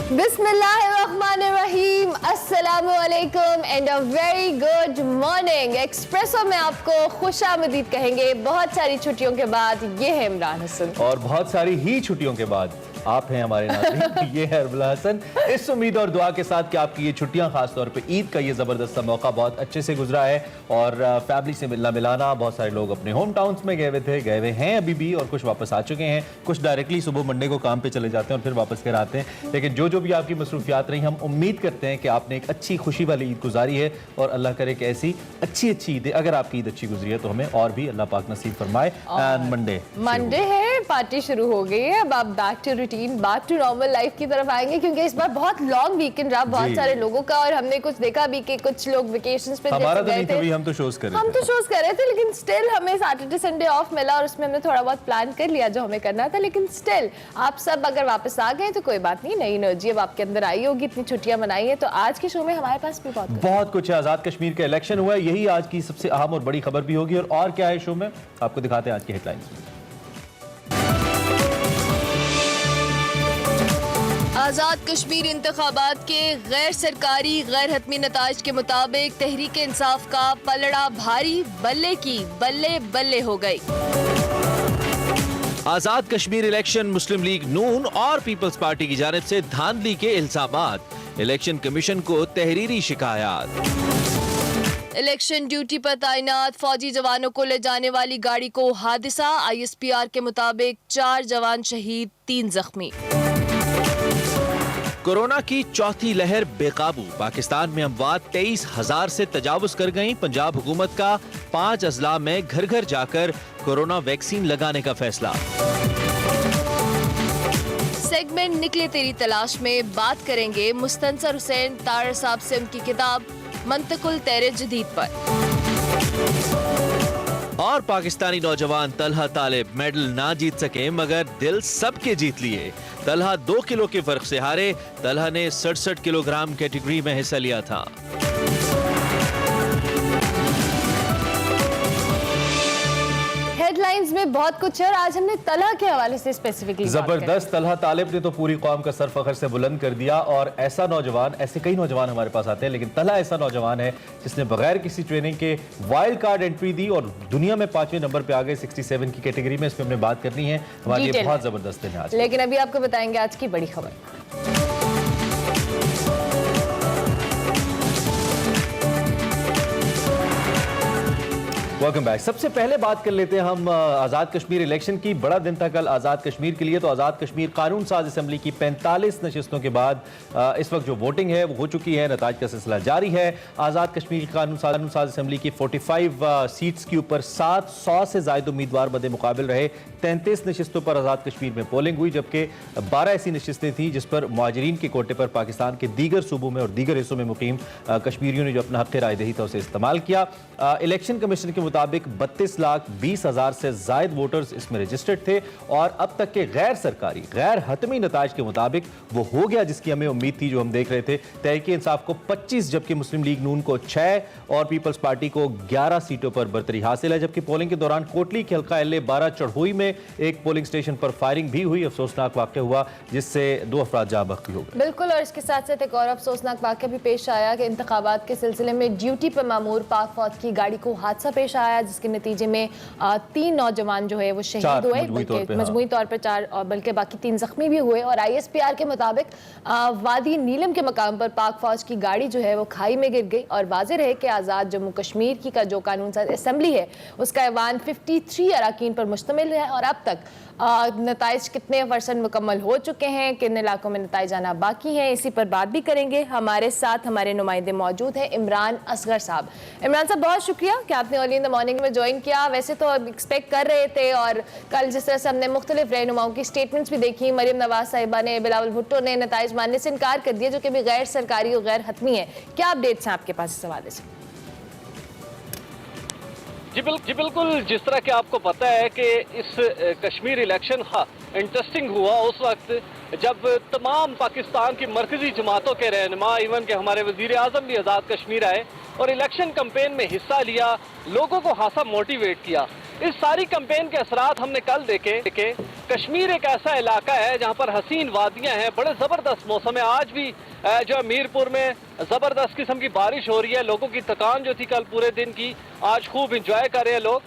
बिस्मिल्लाहिर्रहमानिर्रहीम, अस्सलामुअलैकुम and a very good morning. Espresso में आपको खुशामदीद कहेंगे। बहुत सारी छुट्टियों के बाद ये है इमरान हसन, और बहुत सारी ही छुट्टियों के बाद आप हैं हमारे नाज़रीन। ये है अरबला हसन। इस उम्मीद और दुआ के साथ कि आपकी ये छुट्टियां, खासतौर पे ईद का ये ज़बरदस्त मौका बहुत अच्छे से गुजरा है और फैमिली से मिलना मिलाना। बहुत सारे लोग अपने होम टाउन्स में गए हुए थे, गए हुए हैं अभी भी, और कुछ वापस आ चुके हैं। कुछ डायरेक्टली सुबह मंडे को काम पे चले जाते हैं और फिर वापस घर आते हैं। लेकिन जो जो भी आपकी मसरूफियात रही, हम उम्मीद करते हैं कि आपने एक अच्छी खुशी वाली ईद गुजारी है और अल्लाह करे कि ऐसी अच्छी ईद, अगर आपकी ईद अच्छी गुजरी है तो हमें और भी अल्लाह पाक नसीब फरमाए। एंड मंडे है, पार्टी शुरू हो गई है। अब आप back to routine, back to normal life की तरफ आएंगे, क्योंकि इस बार बहुत लॉन्ग वीकेंड रहा बहुत सारे लोगों का। और हमने कुछ देखा भी कि कुछ लोग वेकेशंस पे हमारा तो नहीं था, हम तो शोज कर रहे थे, लेकिन स्टिल हमें सैटरडे संडे ऑफ मिला और उसमें हमने थोड़ा बहुत प्लान कर लिया जो हमें करना था। लेकिन स्टिल आप सब अगर वापस आ गए तो कोई बात नहीं, नई एनर्जी अब आपके अंदर आई होगी, इतनी छुट्टियां मनाई है। तो आज के शो में हमारे पास भी बहुत कुछ है। आजाद कश्मीर का इलेक्शन हुआ है, यही आज की सबसे अहम और बड़ी खबर भी होगी। और क्या है शो में, आपको दिखाते हैं आज की हेडलाइंस। आज़ाद कश्मीर इंतखाबात के गैर सरकारी गैर हतमी नताइज के मुताबिक तहरीक इंसाफ का पलड़ा भारी, बल्ले की बल्ले बल्ले हो गई। आजाद कश्मीर इलेक्शन मुस्लिम लीग नून और पीपल्स पार्टी की जानिब से धांधली के इल्जामात, इलेक्शन कमीशन को तहरीरी शिकायत। इलेक्शन ड्यूटी पर तैनात फौजी जवानों को ले जाने वाली गाड़ी को हादसा, ISPR के मुताबिक 4 जवान शहीद, 3 जख्मी। कोरोना की चौथी लहर बेकाबू, पाकिस्तान में अमवात 23,000 से तजावुज कर गईं। पंजाब हुकूमत का 5 अजला में घर घर जाकर कोरोना वैक्सीन लगाने का फैसला। सेगमेंट निकले तेरी तलाश में बात करेंगे मुस्तनसर हुसैन तार साहब से उनकी किताब मंतकुल तेरे जदीद पर। और पाकिस्तानी नौजवान तलहा तालिब मेडल ना जीत सके मगर दिल सबके जीत लिए। तलहा 2 किलो के फर्क से हारे। तलहा ने 67 किलोग्राम कैटेगरी में हिस्सा लिया था। हेडलाइंस में बहुत कुछ है और आज हमने तलहा के हवाले से स्पेसिफिकली जबरदस्त। तलहा तालिब ने तो पूरी कौम का सर फखर से बुलंद कर दिया। और ऐसा नौजवान, ऐसे कई नौजवान हमारे पास आते हैं, लेकिन तलहा ऐसा नौजवान है जिसने बगैर किसी ट्रेनिंग के वाइल्ड कार्ड एंट्री दी और दुनिया में 5वें नंबर पे आ गए 67 की कैटेगरी में। इस पर हमने बात करनी है, हमारे लिए बहुत जबरदस्त है आज। लेकिन अभी आपको बताएंगे आज की बड़ी खबर। Welcome back. सबसे पहले बात कर लेते हैं हम आज़ाद कश्मीर इलेक्शन की। बड़ा दिन था कल आज़ाद कश्मीर के लिए। तो आज़ाद कश्मीर कानून साज असम्बली की 45 नशिस्तों के बाद इस वक्त जो वोटिंग है वो हो चुकी है, नताज का सिलसिला जारी है। आज़ाद कश्मीर कानून साज असम्बली की 45 सीट्स के ऊपर 700 से ज़ायद उम्मीदवार बदे मुकाबिल रहे। 33 नशिस्तों पर आज़ाद कश्मीर में पोलिंग हुई, जबकि 12 ऐसी नशिस्तें थीं जिस पर मुहाजिरीन के कोटे पर पाकिस्तान के दीगर सूबों में और दीगर हिस्सों में मुकीम कश्मीरियों ने जो अपना हक़ राय दही था उसे इस्तेमाल किया। इलेक्शन कमीशन के मुताबिक 32,20,000 से जायद वोटर्स इसमें रजिस्टर्ड थे। और अब तक के गैर सरकारी गैर हतमी नताज के मुताबिक वो हो गया जिसकी हमें उम्मीद थी, जो हम देख रहे थे। तहरीक इंसाफ को 25, जबकि मुस्लिम लीग नून को 6 और पीपल्स पार्टी को 11 सीटों पर बरतरी हासिल है। जबकि पोलिंग के दौरान कोटली के हल्का LA 12 चढ़ोई में एक पोलिंग स्टेशन पर फायरिंग भी हुई। अफसोसनाक वाक़या हुआ जिससे 2 अफराद जाँ बख्ती हो गए। बिल्कुल, और इसके साथ साथ एक और अफसोसनाक वाक़या भी पेश आया कि इंतखाबात के सिलसिले में ड्यूटी पर मामूर पाक फौज की गाड़ी को हादसा पेश आया, जिसके नतीजे में 3 नौजवान जो है वो शहीद हुए, मजमूई तौर पर 4, और बल्कि बाकी 3 जख्मी भी हुए। और ISPR के मुताबिक वादी नीलम के मकाम पर पाक फौज की गाड़ी जो है वो खाई में गिर गई। और वाज़ेह है कि आज़ाद जम्मू कश्मीर की का जो कानून साज असम्बली है उसका ऐवान 53 अरकान पर मुश्तमिल है। और अब तक नताइज कितने % मुकम्मल हो चुके हैं, किन इलाकों में नताइज आना बाकी हैं, इसी पर बात भी करेंगे। हमारे साथ हमारे नुमाइंदे मौजूद हैं। इमरान असगर साहब। इमरान साहब, बहुत शुक्रिया कि आपने अर्ली इन द मॉर्निंग में ज्वाइन किया। वैसे तो एक्सपेक्ट कर रहे थे, और कल जिस तरह से हमने मुख्तलिफ रहनुमाओं की स्टेटमेंट्स भी देखी, मरियम नवाज साहिबा ने, बिलावल भुट्टो ने नताइज मानने से इनकार कर दिया, जो कि भी गैर सरकारी और गैर हतमी है। क्या अपडेट्स हैं आपके पास इस हवाले से? जी बिल्कुल, जिस तरह के आपको पता है कि इस कश्मीर इलेक्शन इंटरेस्टिंग हुआ उस वक्त जब तमाम पाकिस्तान की मरकजी जमातों के रहनुमा, इवन के हमारे वजीर आजम भी आज़ाद कश्मीर आए और इलेक्शन कैंपेन में हिस्सा लिया, लोगों को खासा मोटिवेट किया। इस सारी कैंपेन के असरात हमने कल देखे। कश्मीर एक ऐसा इलाका है जहां पर हसीन वादियां हैं, बड़े ज़बरदस्त मौसम है। आज भी जो है मीरपुर में ज़बरदस्त किस्म की बारिश हो रही है। लोगों की थकान जो थी कल पूरे दिन की, आज खूब इंजॉय कर रहे हैं लोग।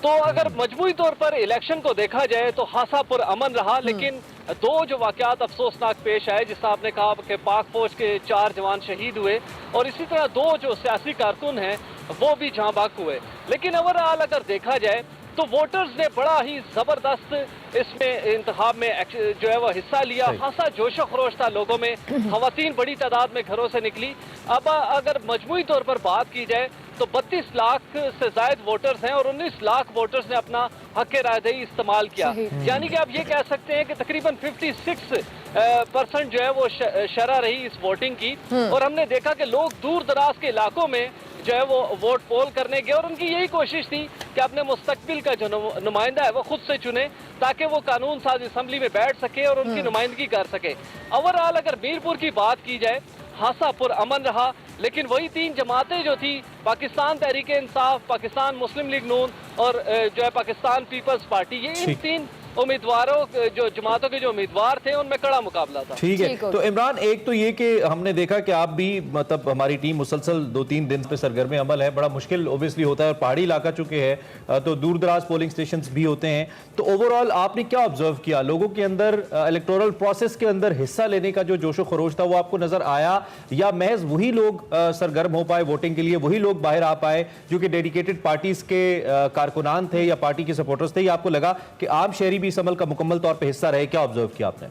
तो अगर मजमूई तौर पर इलेक्शन को देखा जाए तो खासा पुरअमन रहा, लेकिन दो जो वाकयात अफसोसनाक पेश आए, जिससे आपने कहा कि पाक फौज के 4 जवान शहीद हुए और इसी तरह 2 जो सियासी कारकुन हैं वो भी जहां बाक हुए। लेकिन ओवरऑल अगर देखा जाए तो वोटर्स ने बड़ा ही जबरदस्त इसमें इंतखाब में जो है वो हिस्सा लिया। खासा जोशो खरोश था लोगों में, खवातीन बड़ी तादाद में घरों से निकली। अब अगर मजमूई तौर पर बात की जाए तो 32 लाख से जायद वोटर्स हैं और 19 लाख वोटर्स ने अपना हक रायदही इस्तेमाल किया। यानी कि आप ये कह सकते हैं कि तकरीबन 56% जो है वो शरह रही इस वोटिंग की। और हमने देखा कि लोग दूर दराज के इलाकों में जो है वो वोट पोल करने गए और उनकी यही कोशिश थी कि अपने मुस्तकबिल का जो नुमाइंदा है वो खुद से चुने, ताकि वो कानून साज असम्बली में बैठ सके और उनकी नुमाइंदगी कर सके। ओवरऑल अगर मीरपुर की बात की जाए, खासा पुरअमन रहा, लेकिन वही 3 जमातें जो थी, पाकिस्तान तहरीक इंसाफ, पाकिस्तान मुस्लिम लीग नून और जो है पाकिस्तान पीपल्स पार्टी, ये इन 3 उम्मीदवारों जो जमातों के जो उम्मीदवार थे उनमें कड़ा मुकाबला था। ठीक है, तो इमरान, एक तो ये कि हमने देखा कि आप भी, मतलब हमारी टीम मुसलसल 2-3 दिन पे सरगर्म अमल है। बड़ा मुश्किल ओबियसली होता है और पहाड़ी इलाका चुके हैं तो दूर दराज पोलिंग स्टेशन भी होते हैं। तो ओवरऑल आपने क्या ऑब्जर्व किया? लोगों के अंदर इलेक्टोरल प्रोसेस के अंदर हिस्सा लेने का जो जोशो खरोश था वो आपको नजर आया, या महज वही लोग सरगर्म हो पाए वोटिंग के लिए, वही लोग बाहर आ पाए जो कि डेडिकेटेड पार्टीज के कारकुनान थे या पार्टी के सपोर्टर्स थे, या आपको लगा कि आम शहरी भी इस अमल का मुकम्मल तौर पे हिस्सा रहे? क्या ऑब्जर्व किया आपने?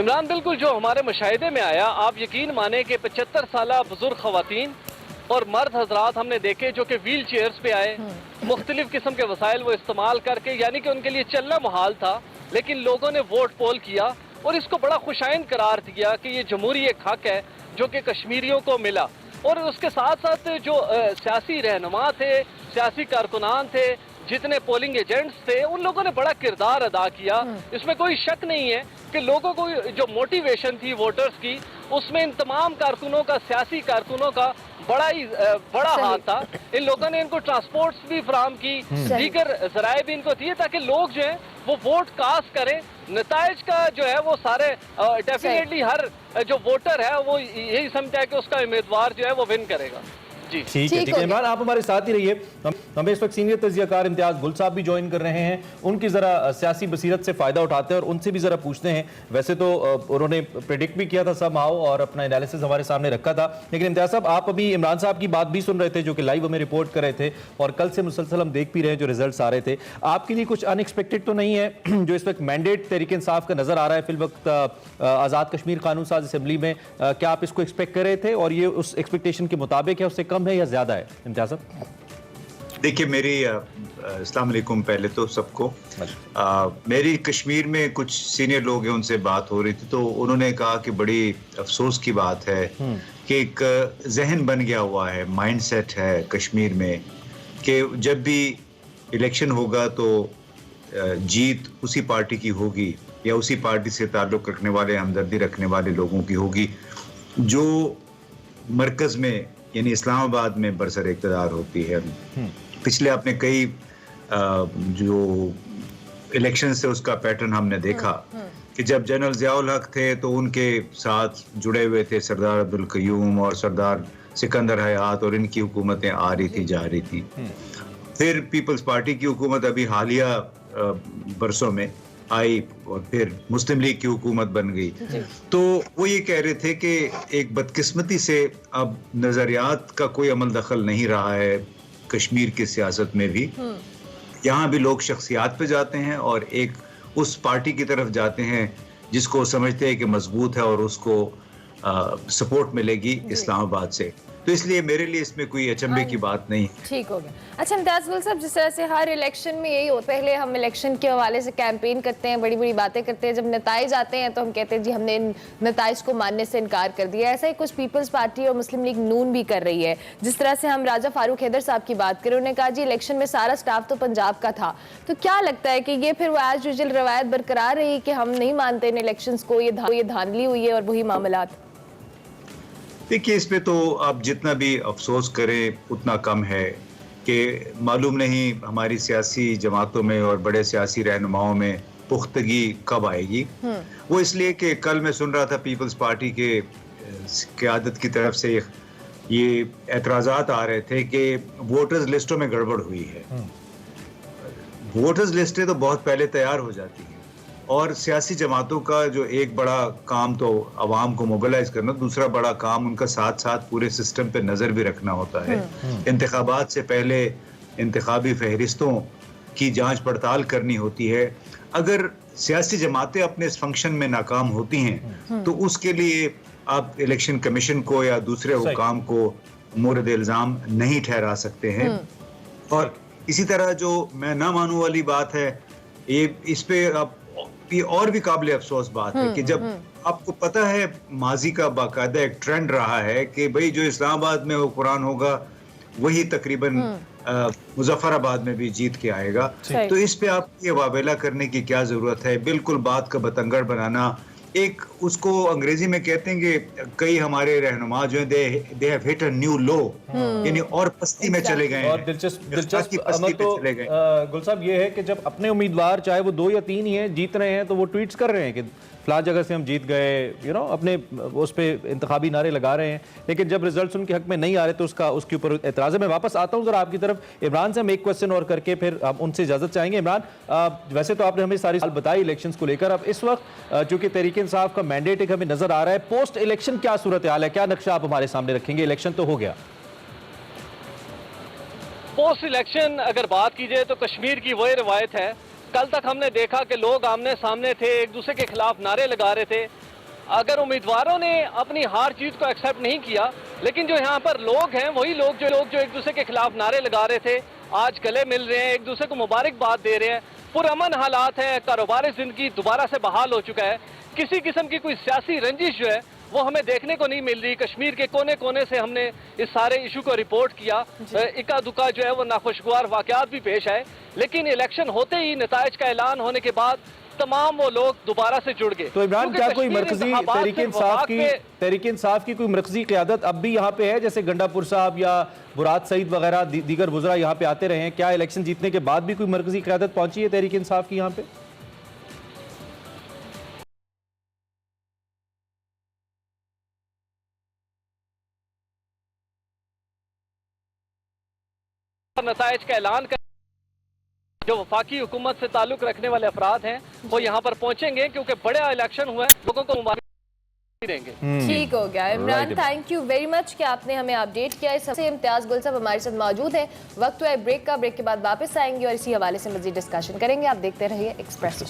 इमरान, बिल्कुल जो हमारे मुशाहिदे में आया, आप यकीन माने कि 75 साला बुजुर्ग खवातीन और मर्द हजरात हमने देखे जो कि व्हील चेयर्स पे आए, मुख्तलिफ किस्म के वसाइल वो इस्तेमाल करके, यानी कि उनके लिए चलना मुहाल था, लेकिन लोगों ने वोट पोल किया और इसको बड़ा खुशाइन करार दिया कि ये जमहूरी एक हक है जो कि कश्मीरियों को मिला। और उसके साथ साथ जो सियासी रहनुमा थे, सियासी कारकुनान थे, जितने पोलिंग एजेंट्स थे, उन लोगों ने बड़ा किरदार अदा किया। इसमें कोई शक नहीं है कि लोगों को जो मोटिवेशन थी वोटर्स की, उसमें इन तमाम कारकुनों का, सियासी कारकुनों का बड़ा हाथ था। इन लोगों ने इनको ट्रांसपोर्ट्स भी फराहम की, दीगर जराए भी इनको दिए ताकि लोग जो है वो वोट कास्ट करें। नताइज का जो है वो सारे डेफिनेटली हर जो वोटर है वो यही समझता है कि उसका उम्मीदवार जो है वो विन करेगा। ठीक है इमरान, आप हमारे साथ ही रहिए। हमें इस वक्त सीनियर तज्जियाकार इम्तियाज गुल साहब भी ज्वाइन कर रहे हैं। उनकी जरा सियासी बसीरत से फायदा उठाते हैं और उनसे भी जरा पूछते हैं। वैसे तो उन्होंने प्रेडिक्ट भी किया था सब आओ और अपना एनालिसिस हमारे सामने रखा था, लेकिन इम्तियाज साहब, आप अभी इमरान साहब की बात भी सुन रहे थे जो कि लाइव हमें रिपोर्ट कर रहे थे और कल से मुसलसल हम देख भी रहे हैं जो रिजल्ट आ रहे थे। आपके लिए कुछ अनएक्सपेक्टेड तो नहीं है जो इस वक्त मैंडेट तहरीक इंसाफ का नजर आ रहा है फिल वक्त आज़ाद कश्मीर कानून साज असेंबली में? क्या आप इसको एक्सपेक्ट कर रहे थे और ये उस एक्सपेक्टेशन के मुताबिक है, उससे कम है या ज्यादा है? इम्तियाज साहब, देखिए, मेरी अस्सलाम वालेकुम पहले तो सबको। मेरी कश्मीर में कुछ सीनियर लोग हैं, उनसे बात हो रही थी तो उन्होंने कहा कि बड़ी अफसोस की बात है कि एक जहन बन गया हुआ है, माइंडसेट है कश्मीर में कि जब भी इलेक्शन होगा तो जीत उसी पार्टी की होगी या उसी पार्टी से ताल्लुक़ रखने वाले, हमदर्दी रखने वाले लोगों की होगी जो मरकज़ में यानी इस्लामाबाद में बरसर इक़्तिदार होती है। पिछले आपने कई जो इलेक्शन से उसका पैटर्न हमने देखा कि जब जनरल ज़ियाउल हक थे तो उनके साथ जुड़े हुए थे सरदार अब्दुल क़य्यूम और सरदार सिकंदर हयात और इनकी हुकूमतें आ रही थी, जा रही थी। फिर पीपल्स पार्टी की हुकूमत अभी हालिया बरसों में आई और फिर मुस्लिम लीग की हुकूमत बन गई। तो वो ये कह रहे थे कि एक बदकिस्मती से अब नज़रियात का कोई अमल दखल नहीं रहा है कश्मीर की सियासत में भी। यहाँ भी लोग शख्सियात पे जाते हैं और एक उस पार्टी की तरफ जाते हैं जिसको समझते हैं कि मजबूत है और उसको सपोर्ट मिलेगी इस्लामाबाद से। तो इसलिए मेरे लिए इसमें कोई अचंभे की बात नहीं। ठीक हो गया। अच्छा इम्तियाज गुल साहब, जिस तरह से हर इलेक्शन में यही होता है, पहले हम इलेक्शन के हवाले से कैंपेन करते हैं, बड़ी बड़ी बातें करते हैं, जब नताइज आते हैं तो हम कहते हैं जी हमने इन नताइज को मानने से इनकार कर दिया। ऐसा ही कुछ पीपल्स पार्टी और मुस्लिम लीग नून भी कर रही है। जिस तरह से हम राजा फारूक हैदर साहब की बात करें, उन्होंने कहा जी इलेक्शन में सारा स्टाफ तो पंजाब का था। तो क्या लगता है कि ये फिर वो एज यूजुअल रवायत बरकरार रही कि हम नहीं मानते इन इलेक्शन को, ये धांधली हुई है और वही मामला? देखिए, इस पे तो आप जितना भी अफसोस करें उतना कम है कि मालूम नहीं हमारी सियासी जमातों में और बड़े सियासी रहनुमाओं में पुख्तगी कब आएगी। वो इसलिए कि कल मैं सुन रहा था पीपल्स पार्टी के क़यादत की तरफ से ये एतराज़ात आ रहे थे कि वोटर्स लिस्टों में गड़बड़ हुई है। वोटर्स लिस्टें तो बहुत पहले तैयार हो जाती हैं और सियासी जमातों का जो एक बड़ा काम तो अवाम को मोबिलाइज करना, दूसरा बड़ा काम उनका साथ साथ पूरे सिस्टम पे नज़र भी रखना होता है। इंतखाबात से पहले इंतखाबी फहरिस्तों की जांच पड़ताल करनी होती है। अगर सियासी जमातें अपने इस फंक्शन में नाकाम होती हैं तो उसके लिए आप इलेक्शन कमीशन को या दूसरे हुकाम को मोरद इल्ज़ाम नहीं ठहरा सकते हैं। और इसी तरह जो मैं ना मानूं वाली बात है, ये इस पे आप ये और भी काबिल अफसोस बात है कि जब आपको पता है माजी का बाकायदा एक ट्रेंड रहा है कि भाई जो इस्लामाबाद में हुक्मरान होगा वही तकरीबन मुजफ्फराबाद में भी जीत के आएगा। तो इस पे आप ये वावेला करने की क्या जरूरत है? बिल्कुल बात का बतंगड़ बनाना, एक उसको अंग्रेजी में कहते हैं कि कई हमारे रहनुमा जो है they have hit a new low, यानी और पस्ती में चले गए। और दिलचस्प अमल तो गुल साहब ये है कि जब अपने उम्मीदवार चाहे वो 2 या 3 ही हैं जीत रहे हैं तो वो ट्वीट्स कर रहे हैं कि फला जगह से हम जीत गए, अपने उस पर इंतखाबी नारे लगा रहे हैं, लेकिन जब रिजल्ट उनके हक में नहीं आ रहे तो उसके ऊपर एतराज़ है। मैं वापस आता हूँ जरा आपकी तरफ इमरान से, हम एक क्वेश्चन और करके फिर हम उनसे इजाज़त चाहेंगे। इमरान, वैसे तो आपने हमें सारी साल बताई इलेक्शंस को लेकर, अब इस वक्त चूंकि तहरीक इंसाफ का मैंडेट एक हमें नजर आ रहा है, पोस्ट इलेक्शन क्या सूरत हाल है, क्या नक्शा आप हमारे सामने रखेंगे? इलेक्शन तो हो गया, पोस्ट इलेक्शन अगर बात की जाए तो कश्मीर की वही रवायत है। कल तक हमने देखा कि लोग आमने सामने थे, एक दूसरे के खिलाफ नारे लगा रहे थे। अगर उम्मीदवारों ने अपनी हार जीत को एक्सेप्ट नहीं किया, लेकिन जो यहाँ पर लोग हैं वही लोग जो एक दूसरे के खिलाफ नारे लगा रहे थे, आज गले मिल रहे हैं, एक दूसरे को मुबारकबाद दे रहे हैं। पुरअमन हालात है, कारोबारी जिंदगी दोबारा से बहाल हो चुका है। किसी किस्म की कोई सियासी रंजिश जो है वो हमें देखने को नहीं मिल रही। कश्मीर के कोने कोने से हमने इस सारे इशू को रिपोर्ट किया, इक्का दुक्का जो है वो नाखुशगवार वाकयात भी पेश आए, लेकिन इलेक्शन होते ही नताइज का ऐलान होने के बाद तमाम वो लोग दोबारा से जुड़ गए। तो इमरान, क्या कोई मरकजी तहरीक इंसाफ की कोई मरकजी क़यादत अब भी यहाँ पे है, जैसे गंडापुर साहब या बुरात सईद वगैरह दीगर वुज़रा यहाँ पे आते रहे हैं, क्या इलेक्शन जीतने के बाद भी कोई मरकजी क़यादत पहुंची है तहरीक इंसाफ की यहाँ पे? नताइज का ऐलान कर जो वफाकी हुकूमत से ताल्लुक रखने वाले अफराद हैं वो यहाँ पर पहुंचेंगे, क्योंकि बड़ा इलेक्शन हुआ है, लोगों को मुबारक देंगे। ठीक हो गया Imran, thank you very much कि आपने हमें अपडेट किया। इस सबसे इम्तियाज गुल साहब हमारे साथ मौजूद हैं। वक्त हुआ है ब्रेक का, ब्रेक के बाद वापस आएंगे और इसी हवाले से मजीद डिस्कशन करेंगे। आप देखते रहिए express.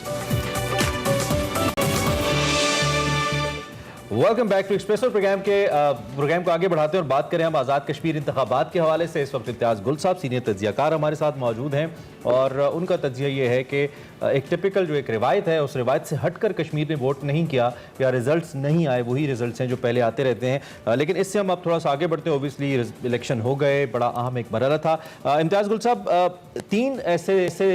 Welcome back to Expresso. Program को आगे बढ़ाते हैं और बात करें हम आज़ाद कश्मीर इंतखाबात के हवाले से। इस वक्त इम्तियाज गुल साहब सीनियर तज्जियाकार हमारे साथ मौजूद हैं और उनका तज्जिया ये है कि एक टिपिकल जो एक रिवायत है उस रिवायत से हटकर कश्मीर में वोट नहीं किया या रिजल्ट्स नहीं आए, वही रिजल्ट्स हैं जो पहले आते रहते हैं। लेकिन इससे हम अब थोड़ा सा आगे बढ़ते हैं। ओबियसली इलेक्शन हो गए, बड़ा अहम एक मरहला था। इम्तियाज गुल साहब, 3 ऐसे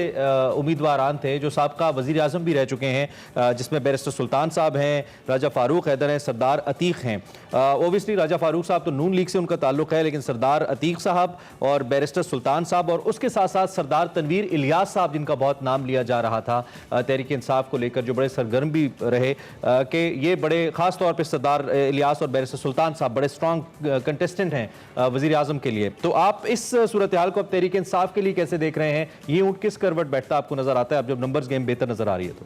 उम्मीदवार थे जो साबका वज़ीर आज़म भी रह चुके हैं, जिसमें बैरिस्टर सुल्तान साहब हैं, राजा फारूक हैदर हैं, सरदार अतीक हैं। ओबियसली राजा फारूक साहब तो नून लीग से उनका ताल्लुक है, लेकिन सरदार अतीक साहब और बैरिस्टर सुल्तान साहब और उसके साथ साथ सरदार तनवीर इलियास साहब, जिनका बहुत नाम लिया जा रहा था तहरीक इंसाफ को लेकर, जो बड़े सरगर्म भी रहे कि ये बड़े ख़ास तौर पर सरदार इलियास और बैरिस्टर सुल्तान साहब बड़े स्ट्रॉन्ग कंटेस्टेंट हैं वज़ीर आज़म के लिए। तो आप इस सूरत हाल को अब तहरीक इंसाफ के लिए कैसे देख रहे हैं? ये ऊँट किस करवट बैठता आपको नज़र आता है अब जब नंबर्स गेम बेहतर नज़र आ रही है? तो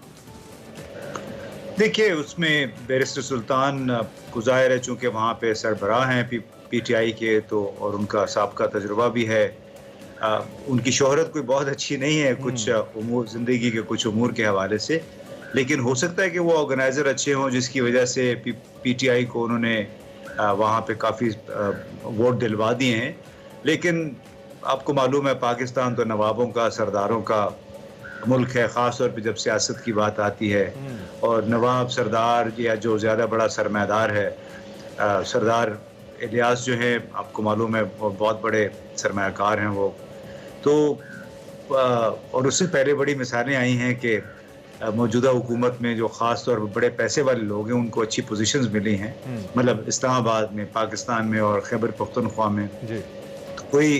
देखिए, उसमें बैरिस्टर सुल्तान को ज़ाहिर है चूँकि वहाँ पे सरबराह हैं PTI के, तो और उनका साबका तजुर्बा भी है। उनकी शोहरत कोई बहुत अच्छी नहीं है कुछ उमूर ज़िंदगी के कुछ उमूर के हवाले से, लेकिन हो सकता है कि वो ऑर्गेनाइज़र अच्छे हों जिसकी वजह से PTI को उन्होंने वहाँ पे काफ़ी वोट दिलवा दिए हैं। लेकिन आपको मालूम है पाकिस्तान तो नवाबों का, सरदारों का मुल्क है, ख़ास तौर पे जब सियासत की बात आती है। और नवाब, सरदार या जो ज़्यादा बड़ा सरमादार है, सरदार इलियास जो है आपको मालूम है वो बहुत बड़े सरमाकार हैं वो तो। और उससे पहले बड़ी मिसालें आई हैं कि मौजूदा हुकूमत में जो ख़ास तौर पर बड़े पैसे वाले लोग हैं उनको अच्छी पोजीशंस मिली हैं, मतलब इस्लामाबाद में, पाकिस्तान में और खैबर पख्तूनख्वा में। तो कोई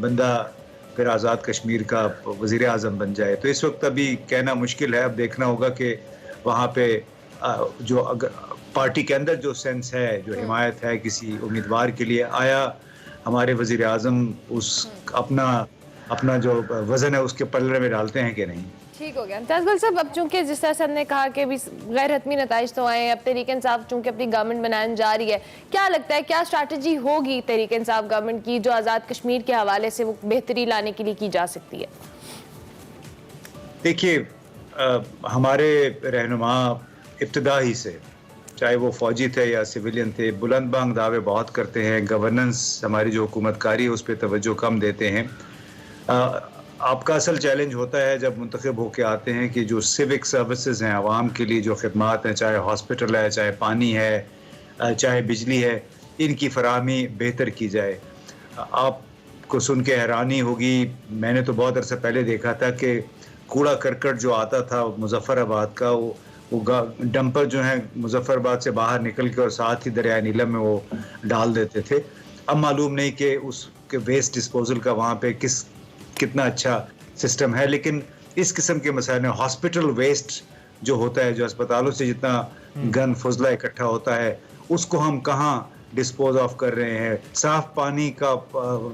बंदा फिर आज़ाद कश्मीर का वज़ीर आज़म बन जाए। तो इस वक्त अभी कहना मुश्किल है। अब देखना होगा कि वहाँ पे जो अगर पार्टी के अंदर जो सेंस है, जो हिमायत है किसी उम्मीदवार के लिए, आया हमारे वज़ीर आज़म उस अपना जो वज़न है उसके पल्ले में डालते हैं कि नहीं। ठीक हो गया मुमताज़ गुल साहब। अब चूंकि जिस तरह से हमने कहा कि अभी गैर हतमी नताइज तो आए, अब तहरीक इंसाफ चूंकि अपनी गवर्नमेंट बनाने जा रही है, क्या लगता है क्या स्ट्रैटेजी होगी तहरीक इंसाफ गवर्नमेंट की जो आज़ाद कश्मीर के हवाले से वो बेहतरी लाने के लिए की जा सकती है? देखिए, हमारे रहनुमा इब्तिदा ही से, चाहे वो फौजी थे या सिविलियन थे, बुलंद बांग दावे बहुत करते हैं। गवर्नेंस, हमारी जो हुकूमतकारी है उस पर तवज्जो कम देते हैं। आपका असल चैलेंज होता है जब मुंतखब होके आते हैं कि जो सिविक सर्विसेज हैं, आवाम के लिए जो खिदमात हैं, चाहे हॉस्पिटल है, चाहे पानी है, चाहे बिजली है, इनकी फराहमी बेहतर की जाए। आपको सुन के हैरानी होगी, मैंने तो बहुत अरसे पहले देखा था कि कूड़ा करकट जो आता था मुजफ्फराबाद का, वो डंपर जो है मुजफ्फराबाद से बाहर निकल के और साथ ही दरिया नीलम में वो डाल देते थे। अब मालूम नहीं कि उसके वेस्ट डिस्पोजल का वहाँ पे कितना अच्छा सिस्टम है। लेकिन इस किस्म के मसाइल, हॉस्पिटल वेस्ट जो होता है, जो अस्पतालों से जितना गन फजला इकट्ठा होता है, उसको हम कहाँ डिस्पोज ऑफ कर रहे हैं। साफ पानी का,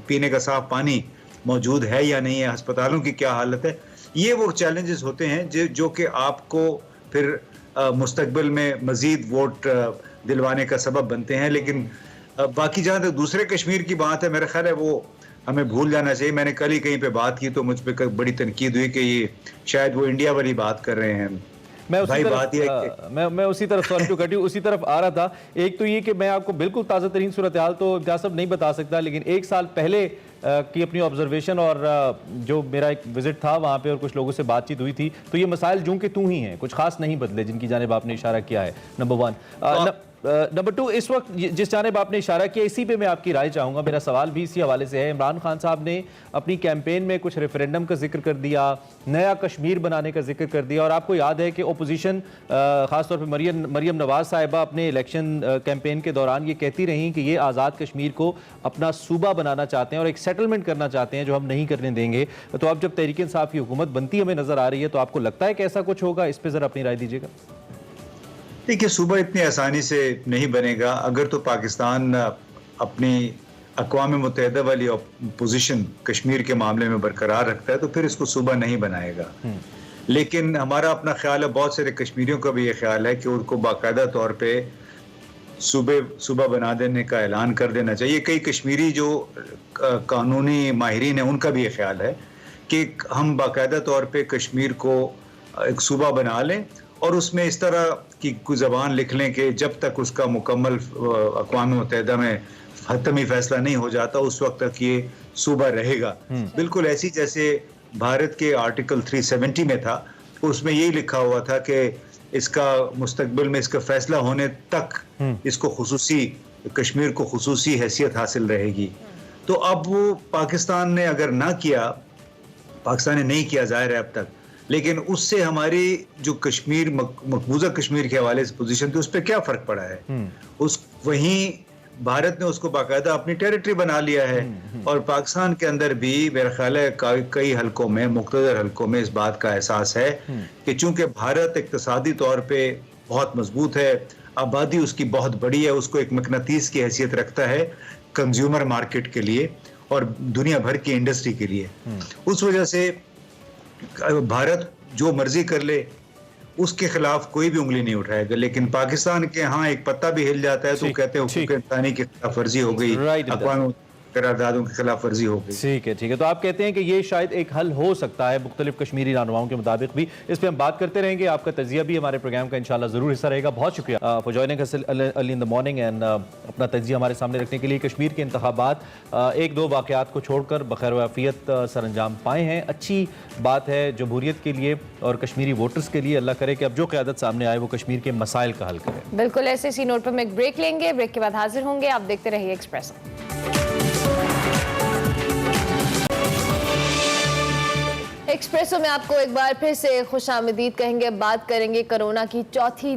पीने का साफ पानी मौजूद है या नहीं है, अस्पतालों की क्या हालत है। ये वो चैलेंजेस होते हैं जो कि आपको फिर मुस्तकबिल में मजीद वोट दिलवाने का सबब बनते हैं। लेकिन बाकी जहाँ तक दूसरे कश्मीर की बात है, मेरा ख्याल है वो हमें भूल जाना चाहिए। मैंने कल ही कहीं पे बात की तो मुझ पे बड़ी तनकीद हुई कि ये शायद वो इंडिया वाली बात कर रहे हैं। मैं उसी तरफ सॉरी टू कट यू उसी तरफ आ रहा था। एक तो ये कि मैं आपको बिल्कुल ताज़ा तरीन सूरत हाल तो इम्तियाज़ साहब नहीं बता सकता, लेकिन एक साल पहले की अपनी ऑब्जर्वेशन और जो मेरा एक विजिट था वहाँ पे और कुछ लोगों से बातचीत हुई थी, तो ये मसाइल जूं के तू ही हैं, कुछ खास नहीं बदले जिनकी जानिब आपने इशारा किया है। नंबर 1। नंबर 2, इस वक्त जिस जानिब आपने इशारा किया, इसी पे मैं आपकी राय चाहूँगा। मेरा सवाल भी इसी हवाले से है। इमरान खान साहब ने अपनी कैंपेन में कुछ रेफरेंडम का जिक्र कर दिया, नया कश्मीर बनाने का जिक्र कर दिया, और आपको याद है कि ओपोजिशन ख़ासतौर पर मरियम नवाज साहिबा अपने इलेक्शन कैंपेन के दौरान ये कहती रही कि ये आज़ाद कश्मीर को अपना सूबा बनाना चाहते हैं और एक सेटलमेंट करना चाहते हैं जो हम नहीं करने देंगे। तो अब जब तहरीक इंसाफ की हुकूमत बनती हमें नज़र आ रही है, तो आपको लगता है कि ऐसा कुछ होगा? इस पर ज़रा अपनी राय दीजिएगा। देखिए, सूबा इतनी आसानी से नहीं बनेगा। अगर तो पाकिस्तान अपनी अक़वाम मुत्तहिदा वाली पोजीशन कश्मीर के मामले में बरकरार रखता है तो फिर इसको सूबा नहीं बनाएगा। लेकिन हमारा अपना ख्याल है, बहुत सारे कश्मीरियों का भी ये ख्याल है कि उनको बाकायदा तौर पे सूबा बना देने का ऐलान कर देना चाहिए। कई कश्मीरी जो कानूनी माहिरीन हैं उनका भी ये ख्याल है कि हम बाकायदा तौर पे कश्मीर को एक सूबा बना लें और उसमें इस तरह की कोई ज़बान लिख लें कि जब तक उसका मुकम्मल अक़वाम मुत्तहिदा में हतमी फैसला नहीं हो जाता उस वक्त तक ये सूबा रहेगा। बिल्कुल ऐसी जैसे भारत के आर्टिकल 370 में था, उसमें यही लिखा हुआ था कि इसका मुस्तकबिल में इसका फैसला होने तक इसको खुसूसी, कश्मीर को खुसूसी हैसियत हासिल रहेगी। तो अब वो पाकिस्तान ने अगर ना किया, पाकिस्तान ने नहीं किया ज़ाहिर है अब तक, लेकिन उससे हमारी जो कश्मीर मकबूजा कश्मीर के हवाले से पोजीशन थी उस पर क्या फ़र्क पड़ा है। वहीं भारत ने उसको बाकायदा अपनी टेरिटरी बना लिया है। और पाकिस्तान के अंदर भी मेरा ख्याल है कई हलकों में, मुख्तलिफ हलकों में इस बात का एहसास है कि चूंकि भारत इक्तसादी तौर पे बहुत मजबूत है, आबादी उसकी बहुत बड़ी है, उसको एक मकनातीस की हैसियत रखता है कंज्यूमर मार्केट के लिए और दुनिया भर की इंडस्ट्री के लिए। उस वजह से भारत जो मर्जी कर ले, उसके खिलाफ कोई भी उंगली नहीं उठाएगा। लेकिन पाकिस्तान के यहाँ एक पत्ता भी हिल जाता है तो कहते हैं हुकूक इंसानी की खिलाफ वर्जी हो गई, अक़वाम करारदादों की खिलाफ वर्जी हो गई। ठीक है। तो आप कहते हैं कि ये शायद एक हल हो सकता है मुख्तलिफ कश्मीरी रहनुमाओं के मुताबिक भी। इस पर हम बात करते रहेंगे। आपका तजिया भी हमारे प्रोग्राम का इंशाल्लाह ज़रूर हिस्सा रहेगा। बहुत शुक्रिया for joining us early in the morning and अपना तजिया हमारे सामने रखने के लिए। कश्मीर के इंतखाबात एक दो वाक़यात को छोड़कर बखैर वाफ़ियत सरअंजाम पाए हैं। अच्छी बात है जमहूरियत के लिए और कश्मीरी वोटर्स के लिए। अल्लाह करे कि अब जो क़यादत सामने आए वो कश्मीर के मसाइल का हल करे। बिल्कुल ऐसे इसी नोट पर हम एक ब्रेक लेंगे। ब्रेक के बाद हाजिर होंगे। आप देखते रहिए एक्सप्रेस। एक्सप्रेसो में आपको एक बार फिर से खुशामदीद कहेंगे। बात करेंगे कोरोना की चौथी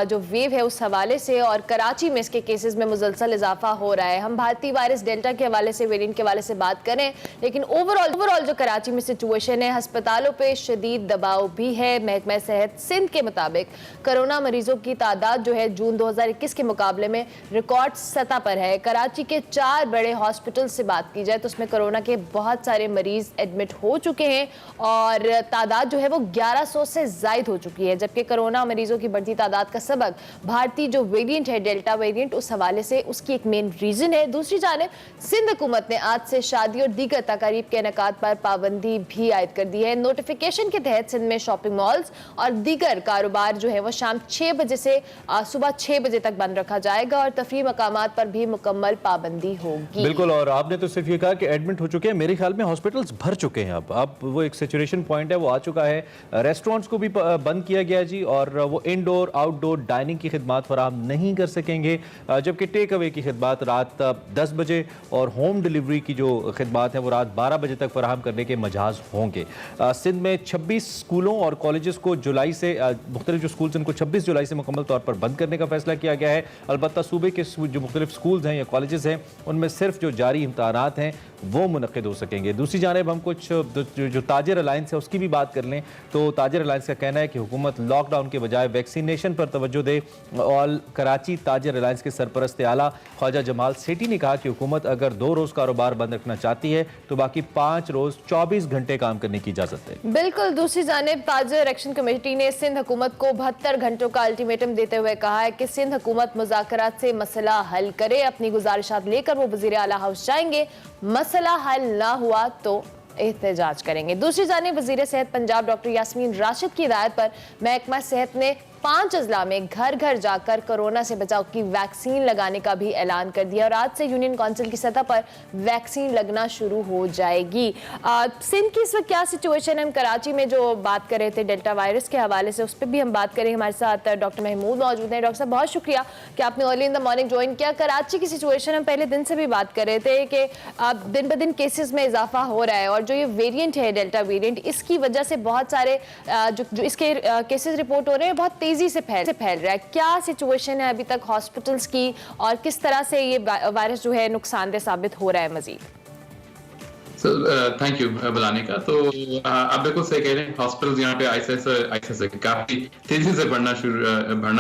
जो वेव है उस हवाले से, और कराची में इसके केसेस में मुसलसल इजाफा हो रहा है। हम भारतीय वायरस डेल्टा के हवाले से, वेरिएंट के हवाले से बात करें, लेकिन ओवरऑल जो कराची में सिचुएशन है, अस्पतालों पे शदीद दबाव भी है। महकमा सेहत सिंध के मुताबिक कोरोना मरीजों की तादाद जो है जून 2021 के मुकाबले में रिकॉर्ड सतह पर है। कराची के 4 बड़े हॉस्पिटल से बात की जाए तो उसमें कोरोना के बहुत सारे मरीज एडमिट हो चुके हैं और तादाद जो है वो 1100 से जायद हो चुकी है। जबकि कोरोना मरीजों की बढ़ती तादाद का सबब भारतीय जो वेरिएंट है, डेल्टा वेरिएंट, उस हवाले से उसकी एक मेन रीजन है। दूसरी जानिब सिंध हुकूमत ने आज से शादी और दीगर तकारीब के इनेकाद पर पाबंदी भी आयद कर दी है। नोटिफिकेशन के तहत सिंध में शॉपिंग मॉल्स और दीगर कारोबार जो है वो शाम 6 बजे से सुबह 6 बजे तक बंद रखा जाएगा और तफरीह मकामात पर भी मुकम्मल पाबंदी होगी। बिल्कुल, और आपने तो सिर्फ ये कहा कि एडमिट हो चुके हैं, मेरे ख्याल में हॉस्पिटल्स भर चुके हैं। अब वो एक सैचुरेशन पॉइंट है, वो आ चुका है। रेस्टोरेंट्स को भी बंद किया गया जी, और वो इंडोर आउटडोर डाइनिंग की खिदमत फराहम नहीं कर सकेंगे, जबकि टेक अवे की खिदमत रात 10 बजे और होम डिलीवरी की जो खिदमत है वो रात 12 बजे तक फराहम करने के मजाज होंगे। सिंध में 26 स्कूलों और कॉलेजेस को जुलाई से, मुख्तलिफ जो स्कूल्स उनको 26 जुलाई से मुकम्मल तौर पर बंद करने का फैसला किया गया है। अलबत्ता सूबे के जो मुख्तलिफ स्कूल्स हैं या कॉलेजेस हैं उनमें सिर्फ जो जारी इम्तहानात हैं वो मुनक्किद हो सकेंगे। दूसरी जानिब हम कुछ जो ताजिर अलायंस है उसकी भी बात कर लें तो ताजिर अलायंस का कहना है कि हुकूमत लॉकडाउन के बजाय वैक्सीनेशन पर तवज्जो दे। और कराची ताजिर अलायंस के सरपरस्त आला ख्वाजा जमाल सेठी ने कहा कि हुकूमत अगर 2 रोज़ कारोबार बंद रखना चाहती है तो बाकी 5 रोज़ 24 घंटे काम करने की इजाज़त है। बिल्कुल, दूसरी जानिब ताजिर एक्शन कमेटी ने सिंध हुकूमत को 72 घंटों का अल्टीमेटम देते हुए कहा है कि सिंध हुकूमत मुज़ाकरात से मसला हल करे। अपनी गुजारिशात लेकर वो वज़ीर आला हाउस जाएंगे, मसला हल ना हुआ तो एहतजाज करेंगे। दूसरी जानिब वज़ीर सेहत पंजाब डॉक्टर यास्मीन राशिद की हिदायत पर महकमा सेहत ने 5 अजला में घर घर जाकर कोरोना से बचाव की वैक्सीन लगाने का भी ऐलान कर दिया और आज से यूनियन काउंसिल की सतह पर वैक्सीन लगना शुरू हो जाएगी। सिंध की इस वक्त क्या सिचुएशन है? हम कराची में जो बात कर रहे थे डेल्टा वायरस के हवाले से, उस पर भी हम बात करें। हमारे साथ डॉक्टर महमूद मौजूद हैं। डॉक्टर साहब, बहुत शुक्रिया कि आपने early in the morning join किया। कराची की सिचुएशन हम पहले दिन से भी बात कर रहे थे कि दिन ब दिन केसेस में इजाफा हो रहा है और जो ये वेरिएंट है डेल्टा वेरिएंट, इसकी वजह से बहुत सारे जो इसके केसेस रिपोर्ट हो रहे हैं बहुत तेजी से फैल रहा है। क्या सिचुएशन है अभी तक हॉस्पिटल्स की और किस तरह से ये वायरस जो है नुकसानदेह साबित हो रहा है मजीद? थैंक यू बुलाने का। तो आप बिल्कुल सही कह रहे हैं, हॉस्पिटल्स यहाँ पे ऐसे काफी तेजी से भरना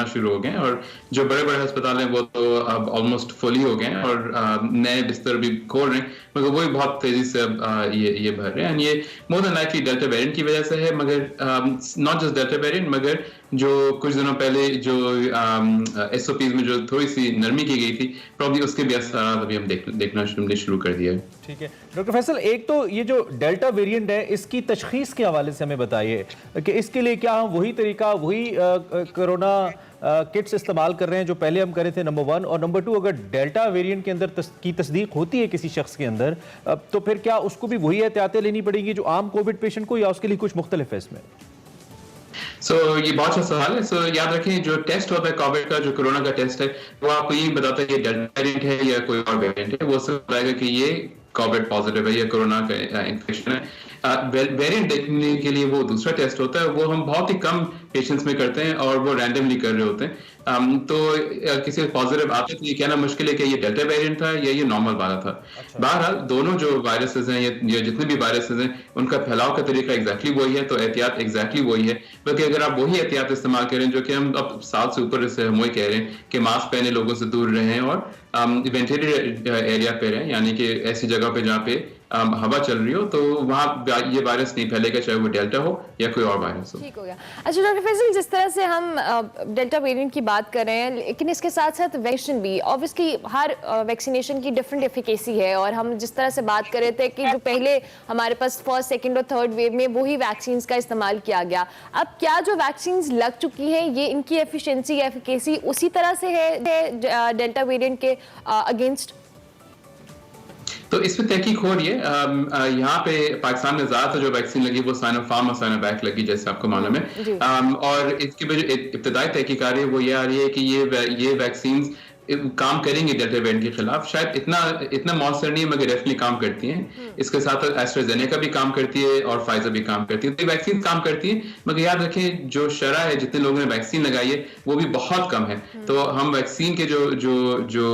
शुरू हो गए और जो बड़े बड़े अस्पताल हैं वो तो अब ऑलमोस्ट फुली हो गए हैं और नए बिस्तर भी खोल रहे हैं, मगर वो भी बहुत तेजी से अब ये भर रहे हैं। ये more than likely delta variant की वजह से है, मगर नॉट जस्ट डेल्टा वेरिएंट, मगर जो कुछ दिनों पहले जो SOPs में जो थोड़ी सी नरमी की गई थी, प्रॉब्ली उसके भी असर अभी हम देखना शुरू कर दिया है। ठीक है डॉक्टर फैसल, एक तो ये जो डेल्टा वेरिएंट है इसकी तशखीस के हवाले से हमें बताइए कि इसके लिए क्या हम वही तरीका, वही कोरोना किट्स इस्तेमाल कर रहे हैं जो पहले हम करे थे, नंबर 1, और नंबर 2, अगर डेल्टा वेरिएंट के अंदर की तस्दीक होती है किसी शख्स के अंदर तो फिर क्या उसको भी वही एहतियातें लेनी पड़ेंगी जो आम कोविड पेशेंट को, या उसके लिए कुछ मुख्तलिफ है इसमें? ये बहुत अच्छा सवाल है। याद रखें, जो टेस्ट होता है कोविड का, जो कोरोना का टेस्ट है, वो आपको ये बताता है कि डेल्टा वेरिएंट है या कोई और वेरिएंट है। वो सब बताएगा कि ये कोविड पॉजिटिव है या कोरोना का इन्फेक्शन है। वेरिएंट देखने के लिए वो दूसरा टेस्ट होता है, वो हम बहुत ही कम पेशेंट्स में करते हैं और वो रैंडमली कर रहे होते हैं। तो किसी पॉजिटिव आता है तो ये कहना मुश्किल है कि ये डेल्टा वेरिएंट था या ये नॉर्मल वाला था। बहरहाल दोनों जो वायरसेस हैं या जितने भी वायरसेस हैं उनका फैलाव का तरीका एग्जैक्टली वही है, तो एहतियात एग्जैक्टली वही है। बल्कि अगर आप वही एहतियात इस्तेमाल करें जो कि हम अब साल से ऊपर से हम वही कह रहे हैं कि मास्क पहने, लोगों से दूर रहें और वेंटिलेटेड एरिया पे रहें, यानी कि ऐसी जगह पे जहाँ पे हवा चल रही हो, तो वहाँ ये वायरस नहीं फैलेगा, चाहे वो डेल्टा हो या कोई और वायरस हो। ठीक हो गया। अच्छा डॉक्टर फैसल, जिस तरह से हम डेल्टा वेरिएंट की बात कर रहे हैं, लेकिन इसके साथ साथ वैक्सीन भी, ऑब्वियसली हर वैक्सीनेशन की डिफरेंट एफिकेसी है और हम जिस तरह से बात कर रहे थे कि जो पहले हमारे पास फर्स्ट, सेकेंड और थर्ड वेव में वही वैक्सीन का इस्तेमाल किया गया, अब क्या जो वैक्सीन लग चुकी है ये इनकी एफिशिएंसी या एफिकेसी उसी तरह से है डेल्टा वेरिएंट के अगेंस्ट? तो इस पे तहकीक हो रही है। यहाँ पे पाकिस्तान में ज्यादातर जो वैक्सीन लगी वो साइनोफार्म और साइनोवैक लगी, जैसे आपको मालूम है। और इसकी जो इब्तदाई तहकीक आ रही है वो ये आ रही है कि ये वैक्सीन काम करेंगी डेल्टा वेरिएंट के खिलाफ। शायद इतना मॉन्स्टर नहीं है, मगर डेफिनेटली काम करती हैं। इसके साथ एस्ट्राजेनेका भी काम करती है और फाइजर भी काम करती है। तो वैक्सीन काम करती है, मगर याद रखें जो शरह है, जितने लोगों ने वैक्सीन लगाई है वो भी बहुत कम है। तो हम वैक्सीन के जो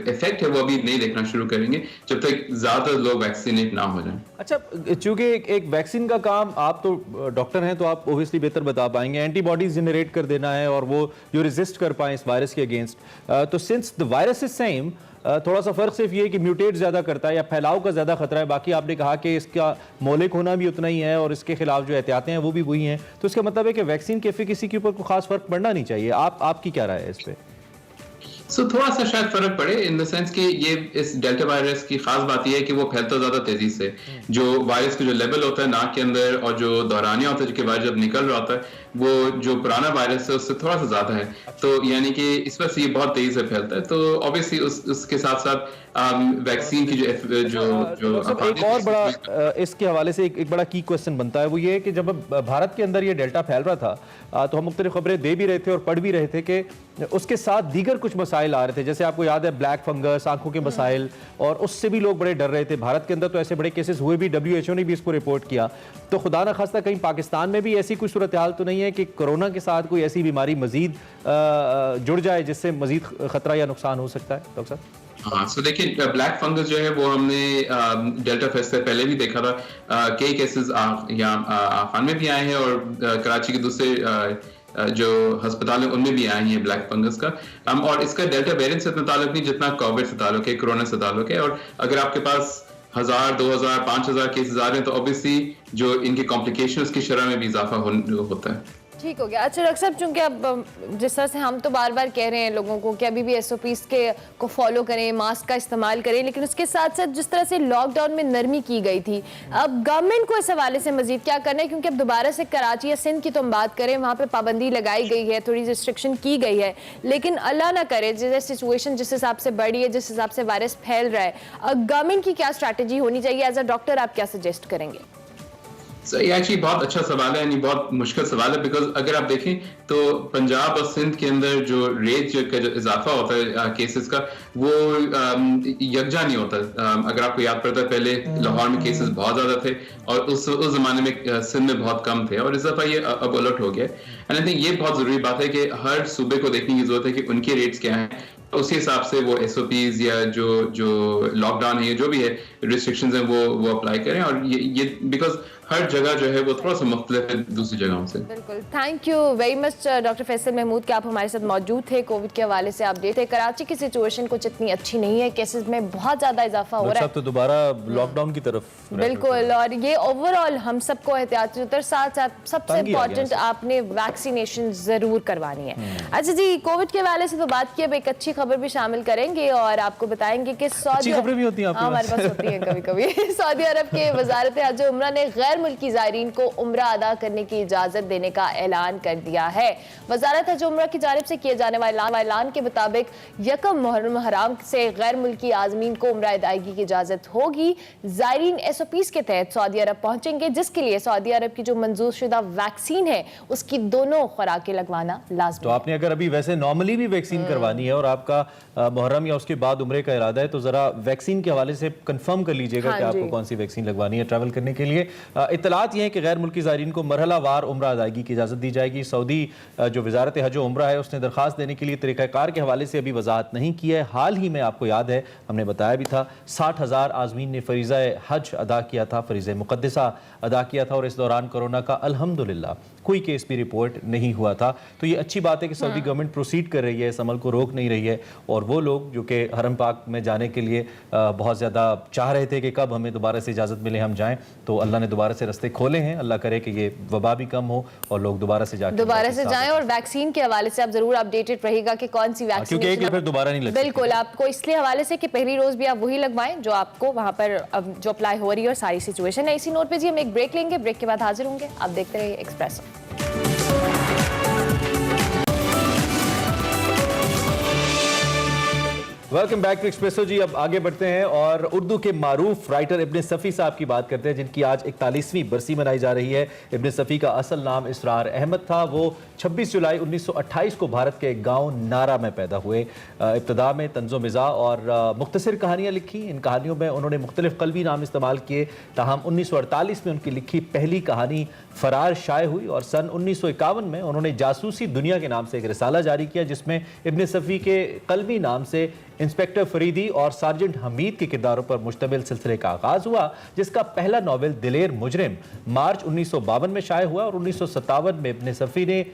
इफेक्ट है वो अभी नहीं देखना शुरू करेंगे जब तक ज्यादा लोग वैक्सीनेट ना हो जाएं। अच्छा, चूंकि एक वैक्सीन का काम, आप तो डॉक्टर हैं तो आप ओब्वियसली बेहतर बता पाएंगे, एंटीबॉडीज जनरेट कर देना है और वो जो रेजिस्ट कर पाए इस वायरस के अगेंस्ट। तो since the virus is same, थोड़ा सा फर्क सिर्फ ये है कि म्यूटेट ज़्यादा करता है या फैलाव का ज़्यादा खतरा है। बाकी आपने कहा कि इसका मौलिक होना भी उतना ही है और इसके खिलाफ जो एहतियातें हैं वो भी वही हैं। तो इसका मतलब है कि वैक्सीन की एफिकेसी के ऊपर कोई खास फर्क पड़ना नहीं चाहिए। आपकी क्या राय है इस पर? थोड़ा सा शायद फर्क पड़े इन द सेंस कि ये इस डेल्टा वायरस की खास बात यह है कि वो फैलता ज्यादा तेजी से। जो वायरस का जो लेवल होता है नाक के अंदर और जो दौरानिया होता है, जो वायरस जब निकल रहा होता है, वो जो पुराना वायरस है उससे थोड़ा सा ज्यादा है। तो यानी कि इस वजह से ये बहुत तेजी से फैलता है। तो ऑब्वियसली उसके साथ साथ वैक्सीन की जो एक और बड़ा इसके हवाले से एक बड़ा की क्वेश्चन बनता है, वो ये है कि जब भारत के अंदर ये डेल्टा फैल रहा था तो हम मुख्तलिफ खबरें दे भी रहे थे और पढ़ भी रहे थे कि उसके साथ दीगर कुछ मसाइल आ रहे थे। जैसे आपको याद है ब्लैक फंगस, आंखों के मसाइल, और उससे भी लोग बड़े डर रहे थे। भारत के अंदर तो ऐसे बड़े केसेस हुए भी, WHO ने भी इसको रिपोर्ट किया। तो खुदा न खास्ता कहीं पाकिस्तान में भी ऐसी कोई सूरत हाल तो नहीं है कि कोरोना के साथ कोई ऐसी बीमारी मजीद जुड़ जाए जिससे मजीद खतरा या नुकसान हो सकता है? डॉक्टर साहब, हाँ, सो देखिए ब्लैक फंगस जो है वो हमने डेल्टा फेस्ट से पहले भी देखा था। कई केसेस यहाँ आफान में भी आए हैं और कराची के दूसरे जो अस्पताल है उनमें भी आए हैं ब्लैक फंगस का। और इसका डेल्टा वेरिएंट से इतना ताल्लुक नहीं जितना कोविड से ताल्लुक है, कोरोना से ताल्लुक है। और अगर आपके पास 1000, 2000, 5000 केसेस आ रहे हैं तो ऑब्वियसली जो इनके कॉम्प्लिकेशन की शरह में भी इजाफा होता है। ठीक हो गया। अच्छा डॉक्टर साहब, चूंकि अब जिस तरह से हम तो बार बार कह रहे हैं लोगों को कि अभी भी SOPs को फॉलो करें, मास्क का इस्तेमाल करें, लेकिन उसके साथ साथ जिस तरह से लॉकडाउन में नरमी की गई थी, अब गवर्नमेंट को इस हवाले से मजीद क्या करना है? क्योंकि अब दोबारा से कराची या सिंध की तो हम बात करें, वहाँ पे पाबंदी लगाई गई है, थोड़ी रिस्ट्रिक्शन की गई है, लेकिन अल्लाह ना करे जैसे सिचुएशन जिस हिसाब से बढ़ी है, जिस हिसाब से वायरस फैल रहा है, गवर्नमेंट की क्या स्ट्रैटेजी होनी चाहिए? एज अ डॉक्टर आप क्या सजेस्ट करेंगे? ये एक्चुअली बहुत अच्छा सवाल है, यानी बहुत मुश्किल सवाल है। बिकॉज अगर आप देखें तो पंजाब और सिंध के अंदर जो रेट का जो इजाफा होता है केसेस का, वो यकजा नहीं होता। अगर आपको याद पड़ता है पहले लाहौर में केसेस बहुत ज्यादा थे और उस जमाने में सिंध में बहुत कम थे, और इस दफा ये अब उलट हो गया। एंड आई थिंक ये बहुत जरूरी बात है कि हर सूबे को देखने की जरूरत है कि उनके रेट्स क्या हैं, उसी हिसाब से वो SOPs या जो लॉकडाउन है, जो भी है रिस्ट्रिक्शंस हैं, वो अप्लाई करें। और ये बिकॉज हर जगह जो है वो थोड़ा सा मुख्तलिफ है दूसरी जगहों से। बिल्कुल। Thank you very much doctor Faisal Mahmood कि आप हमारे साथ मौजूद थे। कोविड के हवाले से अपडेट है। कराची की सिचुएशन कुछ इतनी अच्छी नहीं है, केसेस में बहुत ज्यादा इजाफा हो रहा है, तो दोबारा लॉकडाउन की तरफ बिल्कुल। और ये ओवरऑल हम सबको एहतियात साथ साथ सबसे इम्पोर्टेंट आपने वैक्सीनेशन जरूर करवानी है। अच्छा जी, कोविड के हवाले से तो बात की, अब एक अच्छी खबर भी शामिल करेंगे और आपको बताएंगे कि सऊदी खबरें भी होती हैं हमारे पास होती हैं कभी कभी। सऊदी अरब के वजारत हज उम्रा ने गैर मुल्की ज़ायरीन को उम्रा अदा करने की इजाजत देने का ऐलान कर दिया है। वजारत हज उम्रा की जानिब से किए जाने वाले ऐलान के मुताबिक 1 मुहर्रम हराम से गैर मुल्की आज़मीन को उम्रा अदायगी की इजाजत होगी। ज़ायरीन SOPs के तहत सऊदी अरब पहुंचेंगे, जिसके लिए सऊदी अरब की जो मंजूर शुदा वैक्सीन है उसकी दोनों खुराकें लगवाना लाजमी। तो आपने अगर अभी वैसे नॉर्मली भी वैक्सीन करवानी है और आपका मुहर्रम या उसके बाद उम्रे का इरादा है, तो जरा वैक्सीन के हवाले से कंफर्म कर लीजिएगा कि आपको कौन सी वैक्सीन लगवानी है ट्रैवल करने के लिए। इत्तलात ये है कि गैर मुल्की ज़ायरीन को मरहलावार उम्रा अदायगी की इजाज़त दी जाएगी। सऊदी जो वजारत हज उम्रा है उसने दरख्वास्त देने के लिए तरीक़ाकार के हवाले से अभी वजाहत नहीं की है। हाल ही में आपको याद है हमने बताया भी था 60,000 आज़मीन ने फ़रीज़ा हज अदा किया था, फ़रीज़ा मुक़द्दसा अदा किया था, और इस दौरान कोरोना का अल्हम्दुलिल्लाह कोई केस भी रिपोर्ट नहीं हुआ था। तो ये अच्छी बात है कि सऊदी गवर्नमेंट प्रोसीड कर रही है, इस अमल को रोक नहीं रही है। और वो लोग जो कि हरम पाक में जाने के लिए बहुत ज़्यादा चाह रहे थे कि कब हमें दोबारा से इजाज़त मिले, हम जाएं, तो अल्लाह ने दोबारा से रास्ते खोले हैं। अल्लाह करे कि ये वबा भी कम हो और लोग दोबारा से जाएं। और वैक्सीन के हवाले से आप जरूर अपडेटेड रहिएगा कि कौन सी वैक्सीन, क्योंकि एक फिर दोबारा नहीं लगती। बिल्कुल, आपको इसलिए हवाले से कि पहली रोज भी आप वही लगवाएं जो आपको वहां पर अब जो अप्लाई हो रही है और सारी सिचुएशन है। इसी नोट पे जी हम एक ब्रेक लेंगे, ब्रेक के बाद हाजिर होंगे। आप देखते रहिए एक्सप्रेस। वेलकम बैक टू एक्सप्रेसो जी। अब आगे बढ़ते हैं और उर्दू के मारूफ राइटर इब्ने सफ़ी साहब की बात करते हैं, जिनकी आज 41वीं बरसी मनाई जा रही है। इब्ने सफ़ी का असल नाम इसरार अहमद था। वो 26 जुलाई 1928 को भारत के एक गाँव नारा में पैदा हुए। इब्तदा में तंज़ो मिज़ा और मुख्तसर कहानियाँ लिखी। इन कहानियों में उन्होंने मुख्तलिफ क़ल्बी नाम इस्तेमाल किए। ताहम 1948 में उनकी लिखी पहली कहानी फरार शाये हुई और सन 1951 में उन्होंने जासूसी दुनिया के नाम से एक रिसाला जारी किया, जिसमें इब्ने सफ़ी के क़ल्बी नाम से इंस्पेक्टर फरीदी और सार्जेंट हमीद के किरदारों पर मुश्तमिल सिलसिले का आगाज हुआ, जिसका पहला नॉवेल दिलेर मुजरिम मार्च 1952 में शाये हुआ और 1957 में इब्ने सफ़ी ने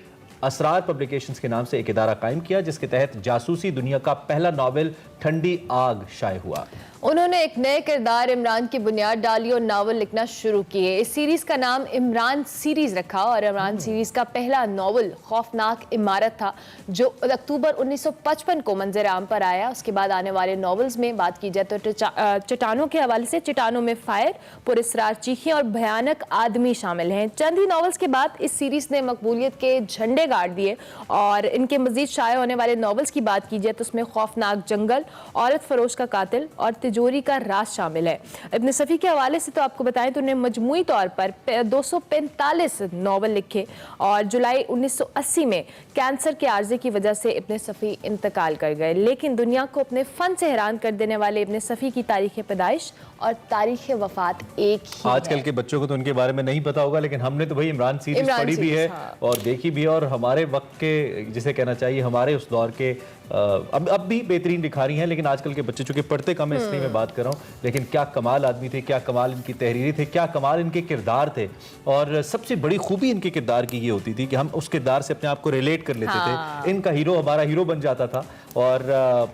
असरार पब्लिकेशंस के नाम से एक इदारा कायम किया, जिसके तहत जासूसी दुनिया का पहला नॉवेल ठंडी आग शाये हुआ। उन्होंने एक नए किरदार इमरान की बुनियाद डाली और नावल लिखना शुरू किए। इस सीरीज का नाम इमरान सीरीज रखा और इमरान सीरीज का पहला नावल खौफनाक इमारत था, जो अक्टूबर 1955 को मंजर आम पर आया। उसके बाद आने वाले नावल्स में बात की जाए तो चट्टानों के हवाले से चट्टानों में फायर, पुरस्रार चीखें और भयानक आदमी शामिल हैं। चंद ही नावल्स के बाद इस सीरीज ने मकबूलियत के झंडे गाड़ दिए और इनके मजीद शाये होने वाले नावल्स की बात की जाए तो उसमें खौफनाक जंगल, औरत फरोश का कातिल और तिजोरी का राज शामिल है। इब्ने सफ़ी के हवाले से तो आपको बताएं तो उन्हें मजमूई तौर पर 245 नावल लिखे और जुलाई 1980 में कैंसर के आर्जे की वजह से इब्ने सफ़ी इंतकाल कर गए। लेकिन दुनिया को अपने फ़न से हैरान कर देने वाले इब्ने सफ़ी की तारीख़ पैदाइश और तारीख़ वफ़ात एक ही आजकल के बच्चों को तो उनके बारे में नहीं पता होगा, लेकिन हमने तो भाई इमरान सीरीज पढ़ी भी है और देखी भी है और हमारे वक्त के, जिसे कहना चाहिए हमारे उस दौर के अब भी बेहतरीन लिखारी हैं, लेकिन आजकल के बच्चे चूंकि पढ़ते कम है इसलिए मैं बात कर रहा हूँ। लेकिन क्या कमाल आदमी थे, क्या कमाल इनकी तहरीरी थे, क्या कमाल इनके किरदार थे। और सबसे बड़ी खूबी इनके किरदार की ये होती थी कि हम उस किरदार से अपने आप को रिलेट कर लेते थे। इनका हीरो हमारा हीरो बन जाता था और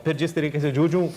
फिर जिस तरीके से जो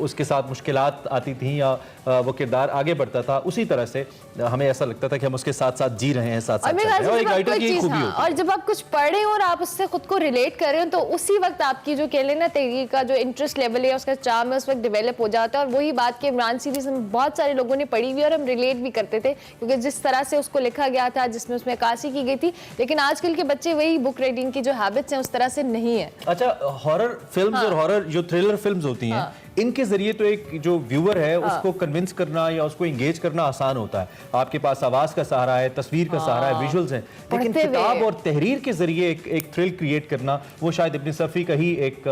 उसके साथ मुश्किलात आती थी या वो किरदार आगे बढ़ता था, उसी तरह से हमें ऐसा लगता था कि हम उसके साथ साथ जी रहे हैं, साथ साथ चल रहे हैं। और एक राइटर की खूबी होती है। और जब आप कुछ पढ़ रहे हो और आप उससे खुद को रिलेट कर रहे हो तो उसी वक्त आपकी जो कह लेना तहरीर का जो इंटरेस्ट लेवल है, उसका चार्म है, उस वक्त डेवलप हो जाता है। और वही बात कि इमरान सीरीज में बहुत सारे लोगों ने पढ़ी हुई और हम रिलेट भी करते थे, क्योंकि जिस तरह से उसको लिखा गया था, जिसमें उसमें अक्कासी की गई थी। लेकिन आजकल के बच्चे वही बुक रीडिंग की जो हैबिट्स हैं उस तरह से नहीं है। अच्छा, हॉरर फिल्म्स और हॉरर जो थ्रिलर फिल्म्स होती हैं, इनके जरिए तो एक जो व्यूअर है उसको कन्विंस करना या उसको एंगेज करना आसान होता है। आपके पास आवाज का सहारा है, तस्वीर का सहारा है, विजुअल्स हैं। लेकिन किताब और तहरीर के जरिए एक थ्रिल क्रिएट करना, वो शायद इब्ने सफ़ी का ही एक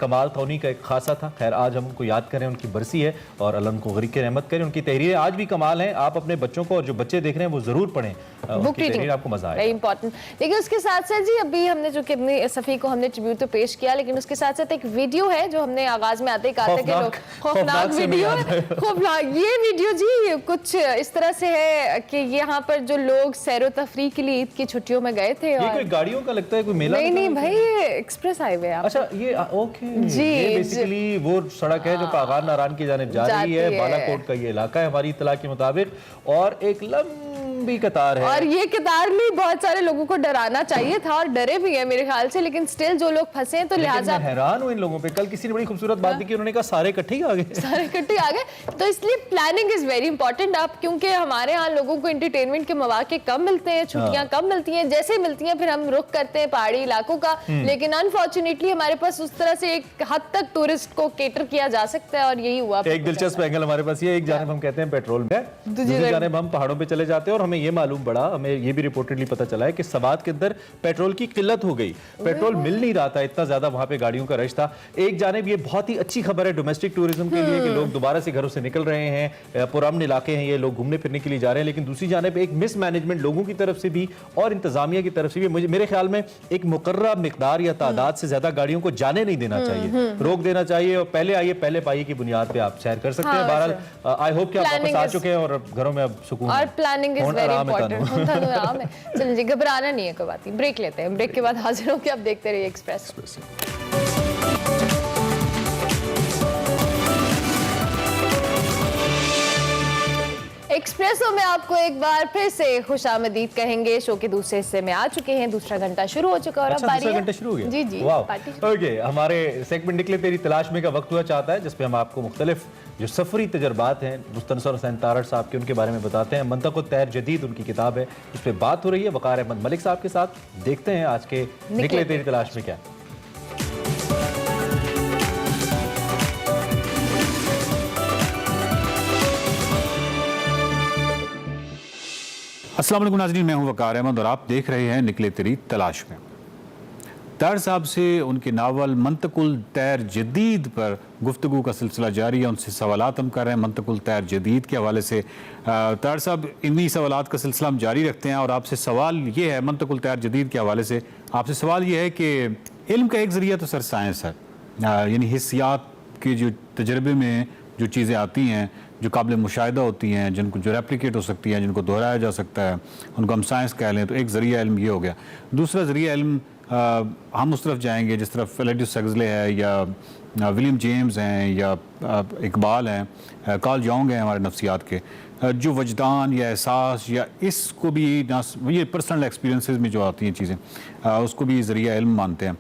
कमाल था, उन्हीं का एक खासा था। खैर, आज हम उनको याद करें, उनकी बरसी है और अल्लाह उनको गरीब की रहमत करें। उनकी तहरीरें आज भी कमाल हैं। आप अपने बच्चों को और जो बच्चे देख रहे हैं वो जरूर पढ़ें, उनकी तहरीर आपको मजा आएगा। इंपॉर्टेंट। लेकिन उसके साथ साथ जी अभी हमने जो कि इब्ने सफ़ी को हमने ट्रिब्यूट तो पेश किया, लेकिन उसके साथ साथ एक वीडियो है जो हमने आगाज में आते ही कहा था कि लोग खौफनाक वीडियो है। खौफनाक ये वीडियो जी कुछ इस तरह से है कि यहाँ पर जो लोग सैरो तफरी के लिए ईद की छुट्टियों में गए थे। ये कोई गाड़ियों का लगता है, कोई मेला? नहीं भाई, ये एक्सप्रेस हाईवे है। अच्छा, ये ओके जी, ये बेसिकली वो सड़क है जो कागार नारायण की जानिब जा रही है। बालाकोट का ये इलाका है हमारी इत्तला के मुताबिक, और एक लंबी कतार है। और ये कतार में बहुत सारे लोगों को डराना चाहिए था और डरे भी है मेरे ख्याल से, लेकिन स्टिल जो लोग फंसे तो लिहाजा मैं हैरान हूं इन लोगों पे। कल किसी ने बड़ी खूबसूरत बात की, उन्होंने कहा सारे इकट्ठे आ गए, सारे इकट्ठे आ गए। तो इसलिए प्लानिंग इज वेरी इंपॉर्टेंट। आप क्योंकि हमारे यहाँ लोगों को एंटरटेनमेंट के मौके कम मिलते हैं, छुट्टियां कम मिलती हैं, जैसे मिलती हैं फिर हम रुख करते हैं पहाड़ी इलाकों का। लेकिन अनफॉर्चुनेटली हमारे पास उस तरह से एक हद तक टूरिस्ट को केटर किया जा सकता है और यही हुआ। एक दिलचस्प एंगल हमारे पास ये, एक जानिब हम कहते हैं पेट्रोल में, दूसरी जानिब हम पहाड़ों पे चले जाते हैं। और हमें ये मालूम पड़ा, हमें ये भी रिपोर्टेडली पता चला है कि सवात के अंदर पेट्रोल की किल्लत हो गई, पेट्रोल मिल नहीं रहा था, इतना ज्यादा वहां पे गाड़ियों का रश था। एक जानिब ये बहुत ही अच्छी खबर है डोमेस्टिक टूरिज्म के लिए कि लोग दोबारा से घरों से निकल रहे हैं, पुराने इलाके हैं, ये लोग घूमने फिरने के लिए जा रहे हैं। लेकिन दूसरी जानिब एक मिसमैनेजमेंट लोगों की तरफ से भी और इंतजामिया की तरफ से भी, मेरे ख्याल में एक मुकर्रर मिकदार या तादाद से ज्यादा गाड़ियों को जाने नहीं देना चाहिए, रोक देना चाहिए। और पहले आइए पहले पाइए की बुनियाद पे आप सैर कर सकते हैं। बहरहाल आई होप कि आप वापस आ चुके हैं और घरों में अब सुकून और प्लानिंग इज वेरी इंपॉर्टेंट। चलिए, घबराना नहीं है, कोई बात नहीं। ब्रेक लेते हैं, ब्रेक के बाद हाजिर होकर आप देखते रहिए एक्सप्रेस। एक्सप्रेसो में आपको एक बार फिर से खुशामदीद कहेंगे। शो के दूसरे हिस्से में आ चुके हैं, दूसरा घंटा शुरू हो चुका है और अब बारी है। दूसरा घंटा शुरू हो गया? जी जी, ओके, हमारे सेगमेंट निकले तेरी तलाश में का वक्त हुआ चाहता है, जिसपे हम आपको मुख्तलिफ जो सफरी तजर्बात हैं मुस्तनसर हुसैन तारड़ साहब के, उनके बारे में बताते हैं। मंतक़ तैर जदीद उनकी किताब है, इस पर बात हो रही है वक़ार अहमद मलिक साहब के साथ। देखते हैं आज के निकले तेरी तलाश में क्या। अस्सलाम वालेकुम नाज़रीन, मैं हूं वकार अहमद और आप देख रहे हैं निकले तेरी तलाश में। तार साहब से उनके नावल मंतकुल तैर जदीद पर गुफ्तगू का सिलसिला जारी है। उनसे सवालात हम कर रहे हैं मंतकुल तैर जदीद के हवाले से। तार साहब, इन्हीं सवालात का सिलसिला हम जारी रखते हैं और आपसे सवाल ये है मंतकुल तैर जदीद के हवाले से, आपसे सवाल ये है कि इल्म का एक ज़रिया तो सर साइंस है, यानी हिस्सियात के जो तजर्बे में जो चीज़ें आती हैं, जो काबिल मुशाहिदा होती हैं, जिनको जो रेप्लिकेट हो सकती हैं, जिनको दोहराया जा सकता है, उनको हम साइंस कह लें, तो एक ज़रिया इल्म ये हो गया। दूसरा ज़रिया इल्म हम उस तरफ जाएंगे जिस तरफ फेलिक्स सेक्सले है या विलियम जेम्स हैं या इकबाल हैं, कार्ल जॉन्ग हैं हमारे नफ्सियात के, जो वजदान या एहसास या इसको भी ये पर्सनल एक्सपीरियंसेस में जो आती हैं चीज़ें, उसको भी ज़रिया इल्म मानते हैं।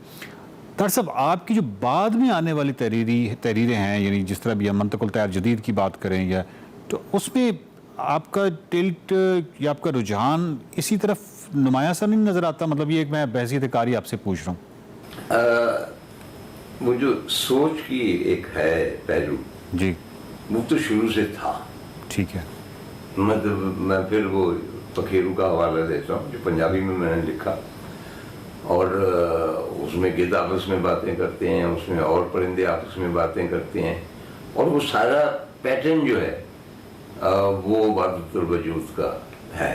तार साहब, आपकी जो बाद में आने वाली तहरीरें हैं, यानी जिस तरह भी हम मंतकुल तैर जदीद की बात करें या, तो उसमें आपका टिल्ट या आपका रुझान इसी तरफ नुमाया सा नहीं नज़र आता? मतलब ये एक मैं बहसीत कारी आपसे पूछ रहा हूँ। वो जो सोच की एक है पहलू जी, वो तो शुरू से था। ठीक है। मतलब मैं फिर वो पखेरू का हवाला देता हूँ जो पंजाबी में मैंने लिखा, और उसमें गिद्ध आपस में बातें करते हैं, उसमें और परिंदे आपस में बातें करते हैं, और वो सारा पैटर्न जो है वो वादतुल वजूद का है।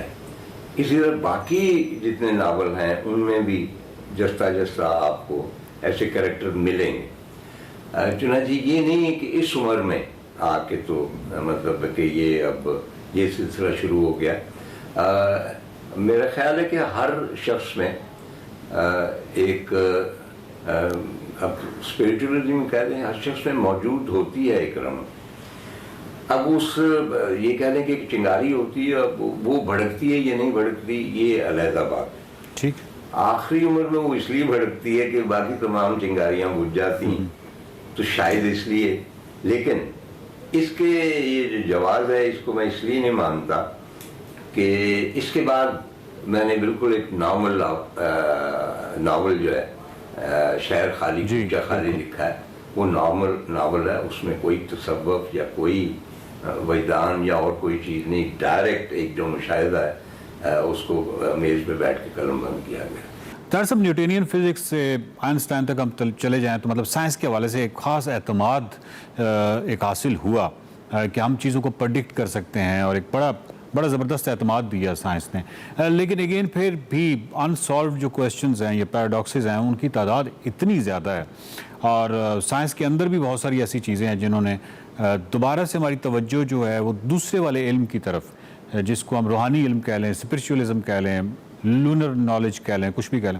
इसी तरह बाकी जितने नावल हैं उनमें भी जस्ता जस्ता आपको ऐसे कैरेक्टर मिलेंगे। चुनांचे ये नहीं है कि इस उम्र में आके तो मतलब कि ये अब ये सिलसिला शुरू हो गया। मेरा ख्याल है कि हर शख्स में एक अब स्पिरिचुअलिज्म कह दें, हर शख्स में मौजूद होती है एक रमन। अब उस ये कह लें कि एक चिंगारी होती है, अब वो भड़कती है या नहीं भड़कती ये अलहदा बात है। ठीक। आखिरी उम्र में वो इसलिए भड़कती है कि बाकी तमाम चिंगारियां बुझ जाती हैं, तो शायद इसलिए। लेकिन इसके ये जो जवाब है इसको मैं इसलिए नहीं मानता कि इसके बाद मैंने बिल्कुल एक नावल जो है शहर खाली कूचा खाली लिखा है। वो नावल है, उसमें कोई तसव्वुफ या कोई वजदान या और कोई चीज़ नहीं, डायरेक्ट एक जो मुशाहिदा है उसको मेज़ पे बैठ के कलम बंद किया गया। तार साहब, न्यूटनियन फिजिक्स से आइंस्टाइन तक हम चले जाएं तो मतलब साइंस के हवाले से एक ख़ास एतमाद एक हासिल हुआ कि हम चीज़ों को प्रेडिक्ट कर सकते हैं, और एक बड़ा ज़बरदस्त एतमाद दिया साइंस ने। लेकिन अगेन फिर भी अनसॉल्व जो क्वेश्चंस हैं या पैराडॉक्सेस हैं उनकी तादाद इतनी ज़्यादा है, और साइंस के अंदर भी बहुत सारी ऐसी चीज़ें हैं जिन्होंने दोबारा से हमारी तवज्जो जो है वो दूसरे वाले इल्म की तरफ, जिसको हम रूहानी इल्म कह लें, स्पिरिचुअलिज्म कह लें, लूनर नॉलेज कह लें, कुछ भी कह लें,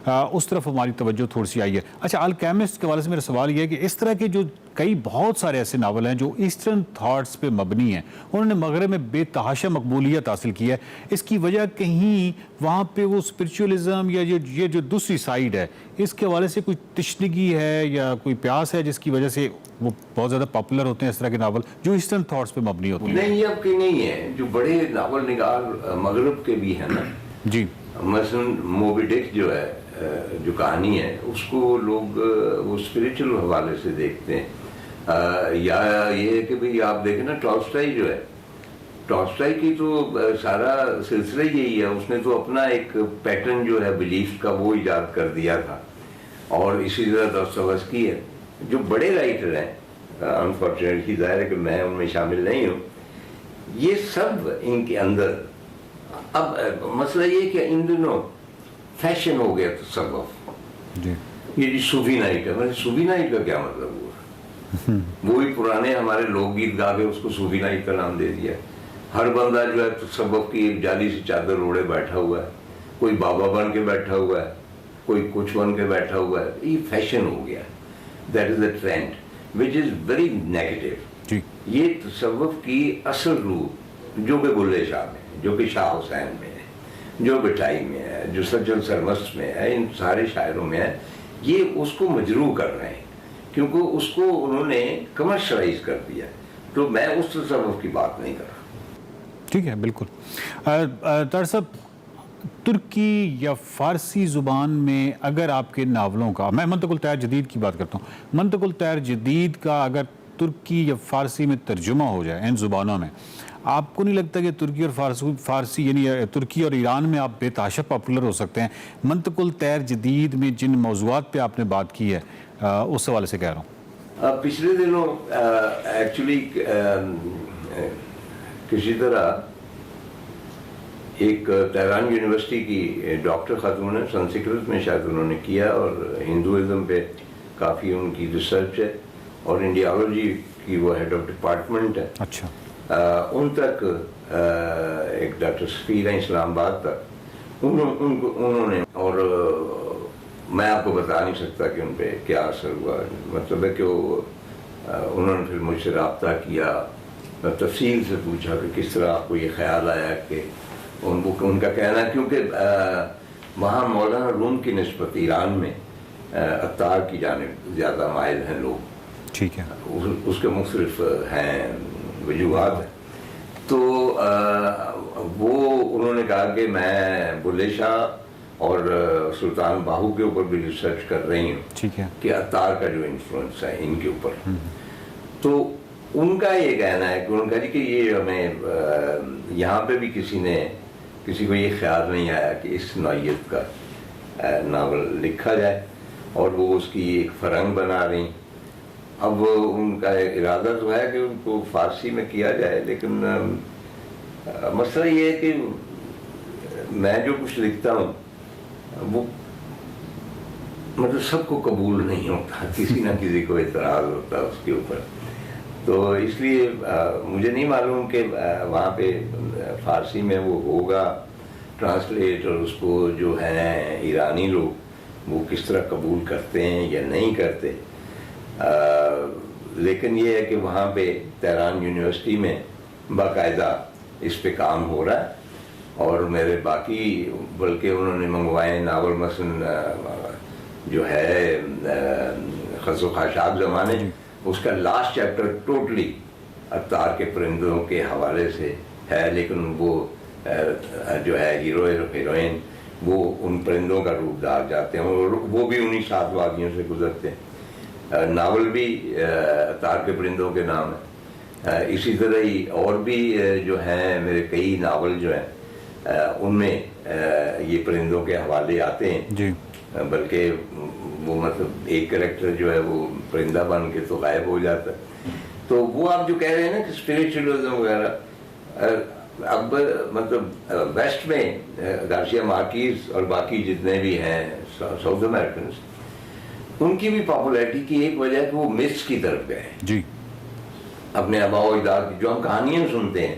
उस तरफ हमारी तवज्जो थोड़ी सी आई है। अच्छा, अल्केमिस्ट के हवाले से मेरा सवाल ये है कि इस तरह के जो बहुत सारे ऐसे नावल हैं जो ईस्टर्न थाट्स पे मबनी हैं, उन्होंने मगरब में बेतहाशा मकबूलियत हासिल की है। इसकी वजह कहीं वहाँ पे वो स्पिरिचुअलिज्म या ये जो दूसरी साइड है, इसके हवाले से कोई तशनगी है या कोई प्यास है जिसकी वजह से वो बहुत ज़्यादा पॉपुलर होते हैं इस तरह के नावल जो ईस्टर्न थाट्स पे मबनी होते हैं? नहीं, अब की नहीं है। जो बड़े नावल निगार मगरब के भी हैं ना जी, मसलन मोबी डिक जो है, जो कहानी है उसको लोग वो स्पिरिचुअल हवाले से देखते हैं। या ये है कि भाई आप देखें ना, टॉल्स्टॉय जो है, टॉल्स्टॉय की तो सारा सिलसिला यही है। उसने तो अपना एक पैटर्न जो है बिलीफ का वो इजाद कर दिया था, और इसी तरह दोस्तोवस्की है। जो बड़े राइटर हैं, अनफॉर्चुनेटली जाहिर है कि मैं उनमें शामिल नहीं हूँ, ये सब इनके अंदर। अब मसला ये कि इन दिनों फैशन हो गया तसव्वुफ। ये जो सूफी नाइट है, मतलब सूफी नाइट का क्या मतलब हुआ? वो ही पुराने हमारे लोकगीत गा के उसको सूफी नाइट का नाम दे दिया। हर बंदा जो है तसव्वुफ की एक जाली सी चादर ओढ़े बैठा हुआ है, कोई बाबा बन के बैठा हुआ है, कोई कुछ बन के बैठा हुआ है। ये फैशन हो गया। That is the trend which is very negative. ये तसव्वुफ की असल रूह जो कि बुल्ले शाह में, जो कि शाह हुसैन में है, जो बिटाई में है, जो सज्जन सरमस्त में है, इन सारे शायरों में है, ये उसको मजरू कर रहे हैं क्योंकि उसको उन्होंने कमर्शलाइज कर दिया। तो मैं उस तसव्वुफ की बात नहीं कर रहा। ठीक है, बिल्कुल। तार साहब, तुर्की या फ़ारसी ज़ुबान में अगर आपके नावलों का, मैं मंतकुल तैर जदीद की बात करता हूँ, मंतकुल तैर जदीद का अगर तुर्की या फ़ारसी में तर्जुमा हो जाए इन ज़ुबानों में, आपको नहीं लगता कि तुर्की और फारसी यानी तुर्की और ईरान में आप बेताशा पॉपुलर हो सकते हैं? मंतकुल तैर जदीद में जिन मौज़ूआत पे आपने बात की है उस हवाले से कह रहा हूँ। पिछले दिनों एक्चुअली किसी तरह एक तेहरान यूनिवर्सिटी की डॉक्टर खातून है, संस्कृत में शायद उन्होंने किया और हिंदुइज्म पे काफ़ी उनकी रिसर्च है और इंडियालॉजी की वो हेड ऑफ डिपार्टमेंट है। अच्छा। उन तक एक डॉक्टर सफीर हैं इस्लामाबाद तक उन्होंने और मैं आपको बता नहीं सकता कि उन पर क्या असर हुआ। मतलब है कि उन्होंने फिर मुझसे रब्ता किया, तफसील से पूछा कि किस तरह आपको ये ख्याल आया कि उनका कहना है क्योंकि वहाँ मौलाना रूम की निस्बत ईरान में अत्तार की जानिब ज़्यादा माइल हैं लोग। ठीक है। उसके मुख्तलिफ हैं वजूहात हैं। तो वो उन्होंने कहा कि मैं बुल्ले शाह और सुल्तान बाहू के ऊपर भी रिसर्च कर रही हूँ। ठीक है। कि अत्तार का जो इन्फ्लुएंस है इनके ऊपर। तो उनका ये कहना है कि उन्होंने कहा कि ये हमें यहाँ पे भी किसी को ये ख्याल नहीं आया कि इस नौइयत का नावल लिखा जाए और वो उसकी एक फरंग बना रही। अब उनका इरादा तो है कि उनको फारसी में किया जाए, लेकिन मसला ये है कि मैं जो कुछ लिखता हूँ वो मतलब सबको कबूल नहीं होता, किसी ना किसी को एतराज़ होता है उसके ऊपर। तो इसलिए मुझे नहीं मालूम कि वहाँ पे फारसी में वो होगा ट्रांसलेट और उसको जो है ईरानी लोग वो किस तरह कबूल करते हैं या नहीं करते। लेकिन ये है कि वहाँ पे तेहरान यूनिवर्सिटी में बाकायदा इस पे काम हो रहा है और मेरे बाकी बल्कि उन्होंने मंगवाए नावल मसन जो है खज़ो खाशाब ज़माने, उसका लास्ट चैप्टर टोटली अत्तार के परिंदों के हवाले से है, लेकिन वो जो है हीरो हीरोइन वो उन परिंदों का रूप धार जाते हैं और वो भी उन्हीं 7 वादियों से गुजरते हैं। नावल भी अत्तार के परिंदों के नाम है। इसी तरह ही और भी जो हैं मेरे कई नावल जो हैं उनमें ये परिंदों के हवाले आते हैं जी। बल्कि वो मतलब एक कैरेक्टर जो है वो परिंदा बन के तो गायब हो जाता है। तो वो आप जो कह रहे हैं ना कि स्पिरिचुअलिज्म वगैरह, अब मतलब वेस्ट में गार्सिया मार्केज और बाकी जितने भी हैं साउथ अमेरिकन, उनकी भी पॉपुलैरिटी की एक वजह है कि वो मिथ्स की तरफ गए जी। अपने आबाओ अजदाद की जो हम कहानियाँ सुनते हैं,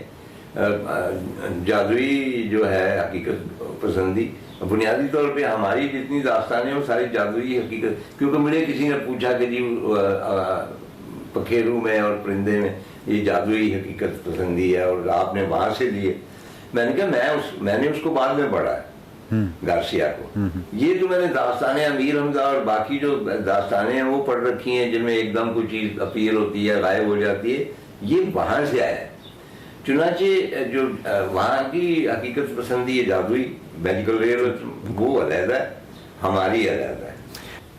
जादुई जो है हकीकत पसंदी, बुनियादी तौर पे हमारी जितनी दास्तानें वो सारी जादुई हकीकत। क्योंकि मुझे किसी ने पूछा कि जी पखेरू में और परिंदे में ये जादुई हकीकत पसंदी है और आपने वहाँ से लिए, मैंने कहा मैंने उसको बाद में पढ़ा है गार्सिया को। ये जो मैंने दास्तानें अमीर हमजा और बाकी जो दास्तानें हैं वो पढ़ रखी हैं जिनमें एकदम कोई चीज़ अपील होती है, गायब हो जाती है, ये वहाँ से आया है। चुनाचे जो वहाँ की हकीकत पसंदी है जादुई मेडिकल रियलिज्म वो अलग है, हमारी अलग है,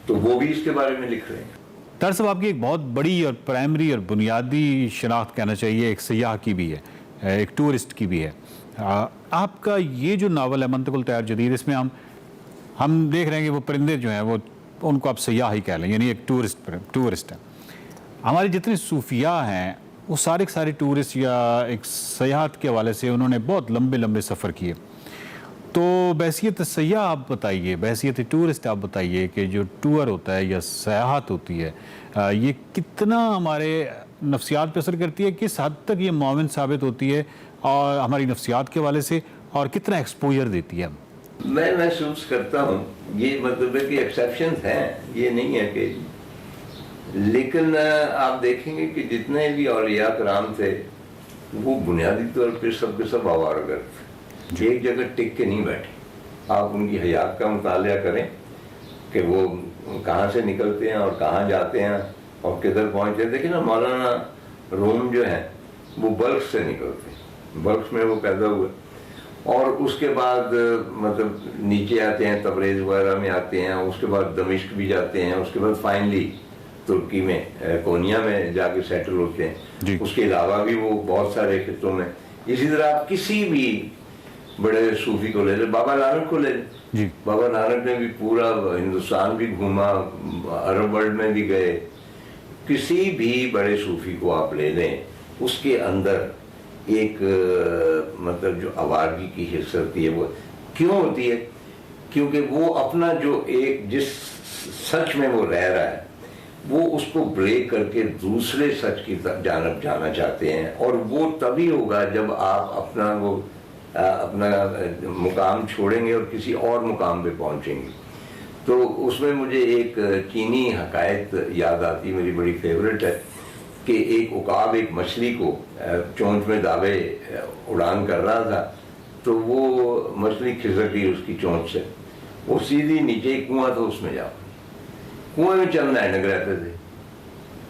तो वो भी इसके बारे में लिख रहे हैं। दरअसल आपकी एक बहुत बड़ी और प्राइमरी और बुनियादी शनाख्त कहना चाहिए एक सयाह की भी है, एक टूरिस्ट की भी है। आपका ये जो नावल है मंतकुल तैर जदीद, इसमें हम देख रहे हैं कि वो परिंदे जो हैं वो उनको आप सयाह ही कह लें, यानी एक टूरिस्ट है। हमारे जितने सूफिया हैं वो सारे के सारे टूरिस्ट या एक सयाहत के हवाले से उन्होंने बहुत लंबे लंबे सफ़र किए। तो बहसियत सयाह आप बताइए, बहसियत टूरिस्ट आप बताइए कि जो टूर होता है या सयाहत होती है ये कितना हमारे नफ्सियात पे असर करती है, किस हद तक ये मुआविन साबित होती है और हमारी नफ्सियात के हवाले से, और कितना एक्सपोजर देती है? मैं महसूस करता हूँ ये मतलब है कि एक्सेप्शन हैं, ये नहीं है कि, लेकिन आप देखेंगे कि जितने भी औलिया कराम थे वो बुनियादी तौर पर सब के सब आवारगर थे, एक जगह टिक के नहीं बैठे। आप उनकी हयात का मुतालिया करें कि वो कहाँ से निकलते हैं और कहाँ जाते हैं और किधर पहुँचते हैं। देखिए ना मौलाना रूम जो है वो बल्ख से निकलते हैं, बल्ख में वो पैदा हुए और उसके बाद मतलब नीचे आते हैं, तबरेज वगैरह में आते हैं, उसके बाद दमिश्क भी जाते हैं, उसके बाद फाइनली तुर्की में कोनिया में जाके सेटल होते हैं। उसके अलावा भी वो बहुत सारे खितों में इसी तरह आप किसी भी बड़े सूफी को ले लें, बाबा नानक को ले लें जी। बाबा नानक ने भी पूरा हिंदुस्तान भी घूमा, अरब वर्ल्ड में भी गए। किसी भी बड़े सूफी को आप ले लें, उसके अंदर एक मतलब जो आवारगी की हिस्सा होती है, वो क्यों होती है? क्योंकि वो अपना जो एक जिस सच में वो रह रहा है, वो उसको ब्रेक करके दूसरे सच की जानब जाना चाहते हैं, और वो तभी होगा जब आप अपना मुकाम छोड़ेंगे और किसी और मुकाम पे पहुंचेंगे। तो उसमें मुझे एक चीनी हकायत याद आती, मेरी बड़ी फेवरेट है, कि एक उकाब एक मछली को चोंच में दावे उड़ान कर रहा था, तो वो मछली खिसक गई उसकी चोंच से, वो सीधी नीचे कुआं था, उसमें जाओ, कुएं में चंद मेंढक रहते थे।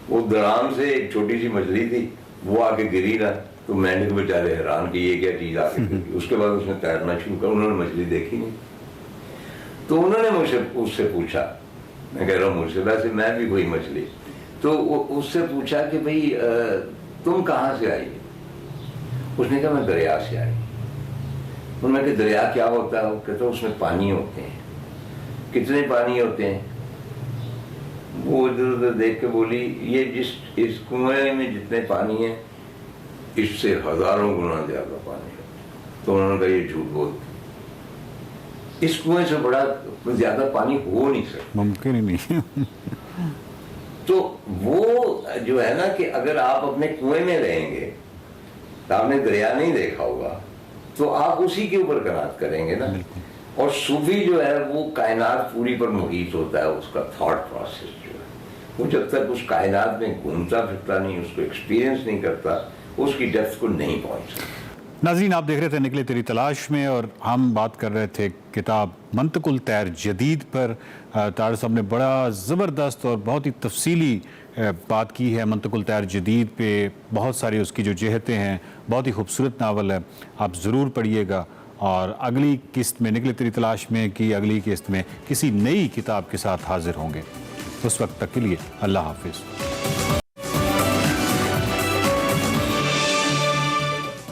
वो दराम से एक छोटी सी मछली थी, वो आके गिरी ना, तो मेंढक बेचारे हैरान कि ये क्या चीज आके गिरी। उसके बाद उसने तैरना शुरू किया, उन्होंने मछली देखी नहीं, तो उन्होंने मुझसे उससे पूछा, मैं कह रहा हूँ मुझसे, वैसे मैं भी कोई मछली, तो उससे पूछा कि भाई तुम कहाँ से आई? उसने कहा मैं दरिया से आई। उन्होंने कहा दरिया क्या होता है? वो कहता उसमें पानी होते हैं। कितने पानी होते हैं? वो इधर उधर देख के बोली, ये इस कुएं में जितने पानी है, इससे हजारों गुना ज्यादा पानी है। तो उन्होंने कहा ये झूठ बोलते, इस कुएं से बड़ा ज्यादा पानी हो नहीं सकता, मुमकिन ही नहीं। तो वो जो है ना कि अगर आप अपने कुएं में रहेंगे, तो आपने दरिया नहीं देखा होगा, तो आप उसी के ऊपर कनात करेंगे ना। और सूफी जो है वो कायनात पूरी पर मुहित होता है, उसका थॉट प्रोसेस जो है, वो जब तक उस कायनात में घूमता फिरता नहीं, उसको एक्सपीरियंस नहीं करता, उसकी डेप्थ को नहीं पहुंच सकता। नाज़रीन, आप देख रहे थे निकले तेरी तलाश में, और हम बात कर रहे थे किताब मंतकुल तैर जदीद पर। तार साहब ने बड़ा ज़बरदस्त और बहुत ही तफसीली बात की है मंतकुल तैर जदीद पे। बहुत सारी उसकी जो जहतें हैं, बहुत ही खूबसूरत नावल है, आप ज़रूर पढ़िएगा। और अगली किस्त में, निकले तेरी तलाश में की अगली किस्त में किसी नई किताब के साथ हाजिर होंगे। उस वक्त तक के लिए अल्लाह हाफिज़।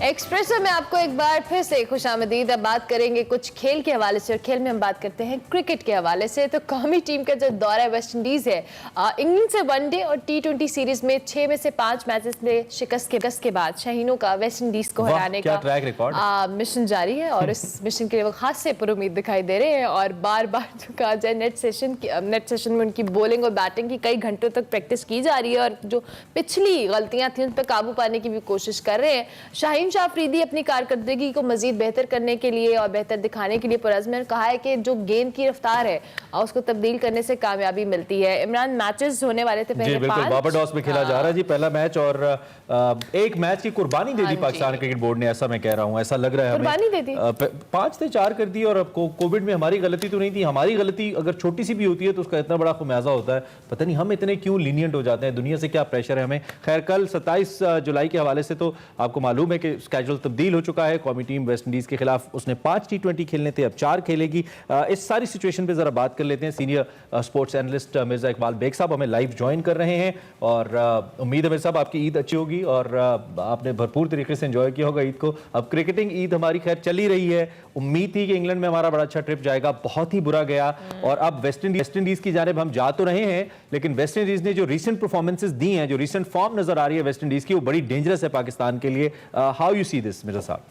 एक्सप्रेसो में आपको एक बार फिर से खुशामदीद। अब बात करेंगे कुछ खेल के हवाले से, और खेल में हम बात करते हैं क्रिकेट के हवाले से। तो कौमी टीम का जो दौरा है वेस्ट इंडीज है, इंग्लैंड से वनडे और T20 सीरीज में 6 में से 5 मैचेस में शिकस्त के बाद शाहीनों का वेस्ट इंडीज को हराने का ट्रैक रिकॉर्ड मिशन जारी है, और इस मिशन के लिए वो खास से पुरुमीद दिखाई दे रहे हैं। और बार बार जो कहा जाए, नेट सेशन में उनकी बॉलिंग और बैटिंग की कई घंटों तक प्रैक्टिस की जा रही है, और जो पिछली गलतियां थी उन पर काबू पाने की भी कोशिश कर रहे हैं। शाहीन अफरीदी अपनी कारकर्दगी को मजीद बेहतर करने के लिए और बेहतर दिखाने के लिए पुरज़्म है, कहा है कि जो गेंद की रफ्तार है उसको तब्दील करने से कामयाबी मिलती है। इमरान, मैचेस होने वाले थे पहले 5, बारबाडोस में खेला जा रहा है जी पहला मैच, और एक मैच की कुर्बानी दे दी पाकिस्तान क्रिकेट बोर्ड ने, ऐसा मैं कह रहा हूँ, ऐसा लग रहा है कुर्बानी दे दी, 5 से 4 कर दी। और कोविड में हमारी गलती तो नहीं थी, हमारी गलती अगर छोटी सी भी होती है तो उसका इतना बड़ा खुमियाजा होता है। पता नहीं हम इतने क्यों लीनियंट हो जाते हैं, दुनिया से क्या प्रेशर है हमें। खैर, कल 27 जुलाई के हवाले से तो आपको मालूम है कि स्केड्यूल तब्दील हो चुका है। कौमी टीम वेस्ट इंडीज के खिलाफ उसने 5 T20 खेलने थे, अब 4 खेलेगी। इस सारी सिचुएशन पे जरा बात कर लेते हैं। Senior sports analyst Mirza Iqbal Baig sahab हमें लाइव ज्वाइन कर रहे हैं, और उम्मीद है मिर्जा साहब आपकी ईद अच्छी होगी और आपने भरपूर तरीके से एंजॉय किया होगा ईद को। अब क्रिकेटिंग ईद हमारी खैर चली रही है, उम्मीद थी कि इंग्लैंड में हमारा बड़ा अच्छा ट्रिप जाएगा, बहुत ही बुरा गया। और अब वेस्ट इंडीज की जानिब हम जा तो रहे हैं, लेकिन वेस्ट इंडीज ने जो रीसेंट परफॉर्मेंसेस दी हैं, जो रीसेंट फॉर्म नजर आ रही है वेस्ट इंडीज की, वो बड़ी डेंजरस है पाकिस्तान के लिए। How you see this Mirza साहब?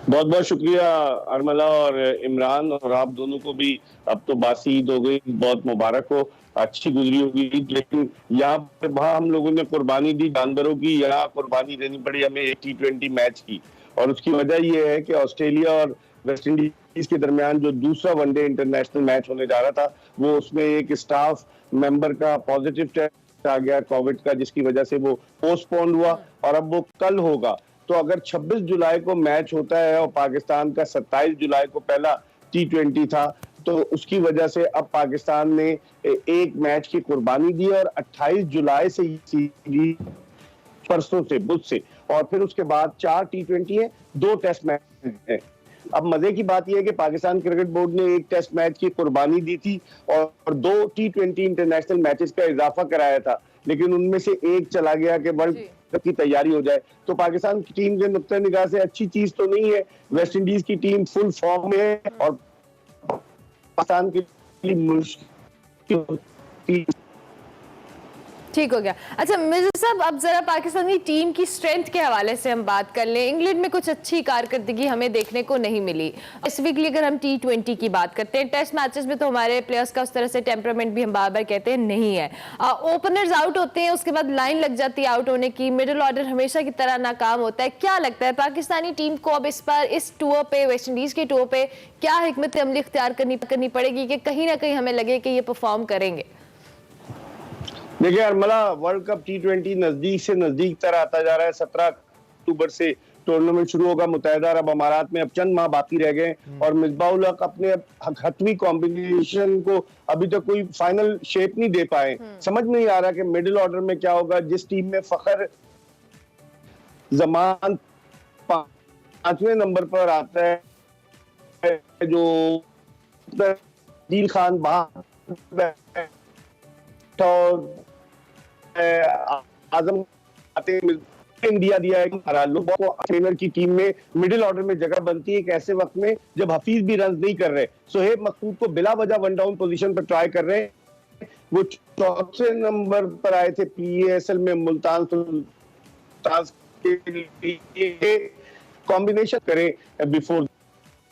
बहुत बहुत शुक्रिया अरमला और इमरान, और आप दोनों को भी अब तो बासी ईद हो गई, बहुत मुबारक हो, अच्छी गुजरी होगी। लेकिन यहाँ पे वहाँ हम लोगों ने कुर्बानी दी जानवरों की, यहाँ कुर्बानी देनी पड़ी हमें एक T20 मैच की। और उसकी वजह ये है कि ऑस्ट्रेलिया और वेस्ट इंडीज के दरमियान जो दूसरा वनडे इंटरनेशनल मैच होने जा रहा था, वो उसमें एक स्टाफ मेंबर का पॉजिटिव टेस्ट आ गया कोविड का, जिसकी वजह से वो पोस्टपोन हुआ, और अब वो कल होगा। तो अगर 26 जुलाई को मैच होता है और पाकिस्तान का 27 जुलाई को पहला T20 था, तो उसकी वजह से अब पाकिस्तान ने एक मैच की कुर्बानी दी, और 28 जुलाई से सीरीज परसों से, बुध से, और फिर उसके बाद 4 T20 है, 2 टेस्ट मैच है। अब मजे की बात यह है कि पाकिस्तान क्रिकेट बोर्ड ने एक टेस्ट मैच की कुर्बानी दी थी और 2 T20 इंटरनेशनल मैचेस का इजाफा कराया था, लेकिन उनमें से एक चला गया कि वर्ल्ड की तैयारी हो जाए। तो पाकिस्तान की टीम के नुक्ते निगाह से अच्छी चीज तो नहीं है। वेस्ट इंडीज की टीम फुल फॉर्म में है और पाकिस्तान के लिए मुश्किल। ठीक हो गया। अच्छा मिर्जा साहब, अब जरा पाकिस्तानी टीम की स्ट्रेंथ के हवाले से हम बात कर लें। इंग्लैंड में कुछ अच्छी कारकर्दगी हमें देखने को नहीं मिली। स्पेसिफिकली अगर हम T20 की बात करते हैं, टेस्ट मैचेस में तो हमारे प्लेयर्स का उस तरह से टेम्परामेंट भी हम बार बार कहते हैं नहीं है। ओपनर्स आउट होते हैं, उसके बाद लाइन लग जाती है आउट होने की, मिडिल ऑर्डर हमेशा की तरह नाकाम होता है। क्या लगता है पाकिस्तानी टीम को अब इस बार इस टूर पे, वेस्ट इंडीज के टूर पे क्या हिकमत अमली इख्तियार करनी पड़ेगी कि कहीं ना कहीं हमें लगे कि ये परफॉर्म करेंगे? देखिए अरमला, वर्ल्ड कप T20 नजदीक से नजदीक तरह आता जा रहा है। 17 अक्टूबर से टूर्नामेंट शुरू होगा मुत्तहिदा अरब अमारात में। अब चंद माह बाकी रह गए और मिसबाउल हक अपने हतमी कॉम्बिनेशन को अभी तक कोई फाइनल शेप नहीं दे पाए। समझ नहीं आ रहा कि मिडिल ऑर्डर में क्या होगा। जिस टीम में फखर जमान 5वें नंबर पर आता है, जो दिल खान आजम आते इंडिया दिया है लोग को ट्रेनर की टीम में मिडिल ऑर्डर में जगह बनती है एक ऐसे वक्त में जब हफीज भी रन नहीं कर रहे। सोहेब मकसूद को बिला वजह वन डाउन पोजीशन पर ट्राई कर रहे हैं। वो 4थे नंबर पर आए थे PASL में मुल्तान के लिए कॉम्बिनेशन करें बिफोर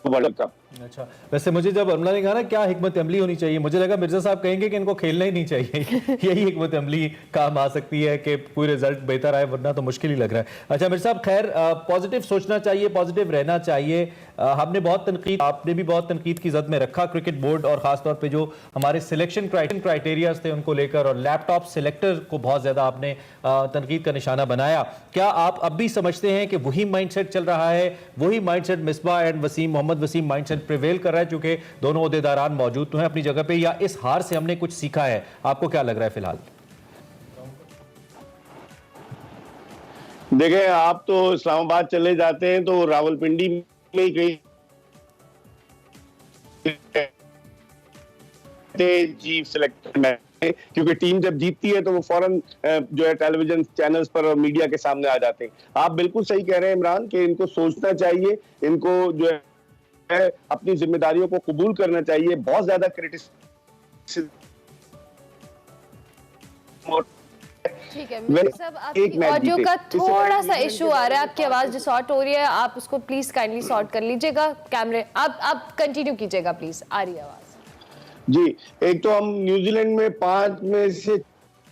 वर्ल्ड कप। अच्छा, वैसे मुझे जब अमला ने कहा ना क्या हिकमत अमली होनी चाहिए, मुझे लगा मिर्जा साहब कहेंगे कि इनको खेलना ही नहीं चाहिए। यही हिकमत अमली काम आ सकती है कि कोई रिजल्ट बेहतर आए, वरना तो मुश्किल ही लग रहा है। अच्छा मिर्जा साहब, खैर पॉजिटिव सोचना चाहिए, पॉजिटिव रहना चाहिए। हमने बहुत तनकीद, आपने भी बहुत तनकीद की जद में रखा क्रिकेट बोर्ड और खासतौर पर जो हमारे सिलेक्शन क्राइटेरियाज थे उनको लेकर, और लैपटॉप सिलेक्टर को बहुत ज्यादा आपने तनकीद का निशाना बनाया। क्या आप अब भी समझते हैं कि वही माइंडसेट चल रहा है, वही mindset Misbah and Waseem, Mohammad Waseem mindset prevail कर रहा है, चूंकि दोनों ओहदेदारान मौजूद तो हैं अपनी जगह पे, या इस हार से हमने कुछ सीखा है? आपको क्या लग रहा है फिलहाल? देखें, आप तो इस्लामाबाद चले जाते हैं तो रावलपिंडी में ही कहीं चीफ सिलेक्टर में, क्योंकि टीम जब जीतती है तो वो फौरन जो है टेलीविजन चैनल्स पर और मीडिया के सामने आ जाते हैं। आप बिल्कुल सही कह रहे हैं इमरान कि इनको सोचना चाहिए, इनको जो है अपनी जिम्मेदारियों को कबूल करना चाहिए। बहुत ज्यादा क्रिटिसिज्म। ठीक है मिर्जा साहब, आपकी ऑडियो का थोड़ा सा इशू आ रहा है, आपकी आवाज डिसॉर्ट हो रही है, आप उसको प्लीज काइंडली सॉर्ट कर लीजिएगा। कैमरे आप कंटिन्यू कीजिएगा प्लीज, आ रही है आवाज जी। एक तो हम न्यूजीलैंड में 5 में से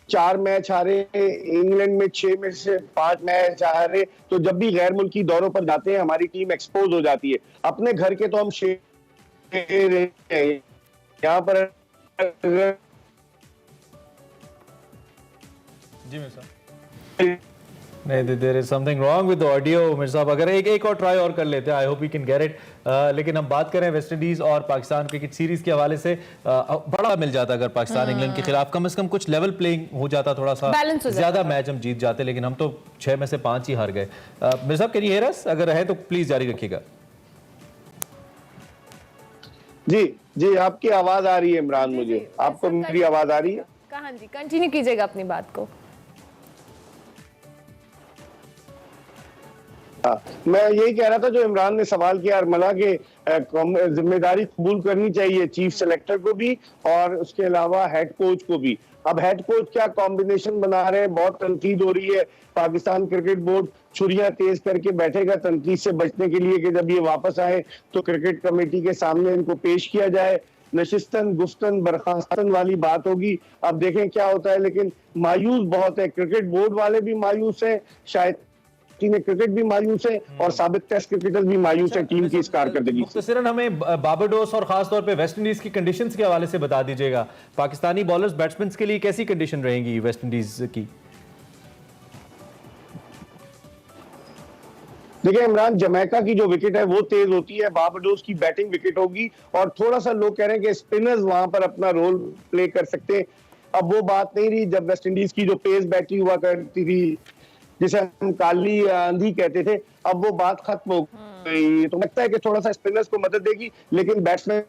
4 मैच हारे, इंग्लैंड में 6 में से 5 मैच हारे। तो जब भी गैर मुल्की दौरों पर जाते हैं हमारी टीम एक्सपोज हो जाती है। अपने घर के तो हम शेर यहाँ पर जी मिर्जा नहीं, there is something wrong with the audio. Mirza sahab अगर एक और ट्राई और कर लेते हैं, I hope we can get it. लेकिन हम बात करें वेस्ट इंडीज और पाकिस्तान क्रिकेट सीरीज के हवाले से, बड़ा मिल जाता अगर पाकिस्तान इंग्लैंड के खिलाफ कम से कम कुछ लेवल प्लेइंग हो जाता, थोड़ा सा ज्यादा मैच हम जीत जाते, लेकिन हम तो 6 में से 5 ही हार गए। मिर्जा साहब कैन यू हियर अस? अगर है तो प्लीज जारी रखिएगा। जी जी, आपकी आवाज आ रही है इमरान, मुझे आपको मेरी आवाज आ रही है? कहां जी, कंटिन्यू कीजिएगा अपनी बात को। मैं यही कह रहा था जो इमरान ने सवाल किया अरमला के, जिम्मेदारी कबूल करनी चाहिए चीफ सेलेक्टर को भी और उसके अलावा हेड कोच को भी। अब हेड कोच क्या कॉम्बिनेशन बना रहे हैं, बहुत तनकीद हो रही है। पाकिस्तान क्रिकेट बोर्ड छुरियां तेज करके बैठेगा तनकीद से बचने के लिए कि जब ये वापस आए तो क्रिकेट कमेटी के सामने इनको पेश किया जाए। नशिस्तन गुफ्तन बर्खास्तन वाली बात होगी। अब देखें क्या होता है, लेकिन मायूस बहुत है। क्रिकेट बोर्ड वाले भी मायूस है, शायद क्रिकेट भी मायूस है और साबिक टेस्ट क्रिकेटर्स भी मायूस है टीम की इस कारकर्दगी से। मुख्तसरन हमें बारबाडोस और खास तौर पे वेस्ट इंडीज की कंडीशंस के हवाले से बता दीजिएगा। पाकिस्तानी बॉलर्स बैट्समैन के लिए कैसी कंडीशन रहेंगी वेस्ट इंडीज की? देखिए इमरान, जमैका की जो विकेट है वो तेज होती है, बारबाडोस की बैटिंग विकेट होगी और थोड़ा सा लोग कह रहे हैं कि स्पिनर्स वहां पर अपना रोल प्ले कर सकते हैं। अब वो बात नहीं रही जब वेस्ट इंडीज की जो पेस बैटिंग हुआ करती थी, जिसे हम काली आंधी कहते थे, अब वो बात खत्म हो गई। तो लगता है कि थोड़ा सा स्पिनर्स को मदद देगी, लेकिन बैट्समैन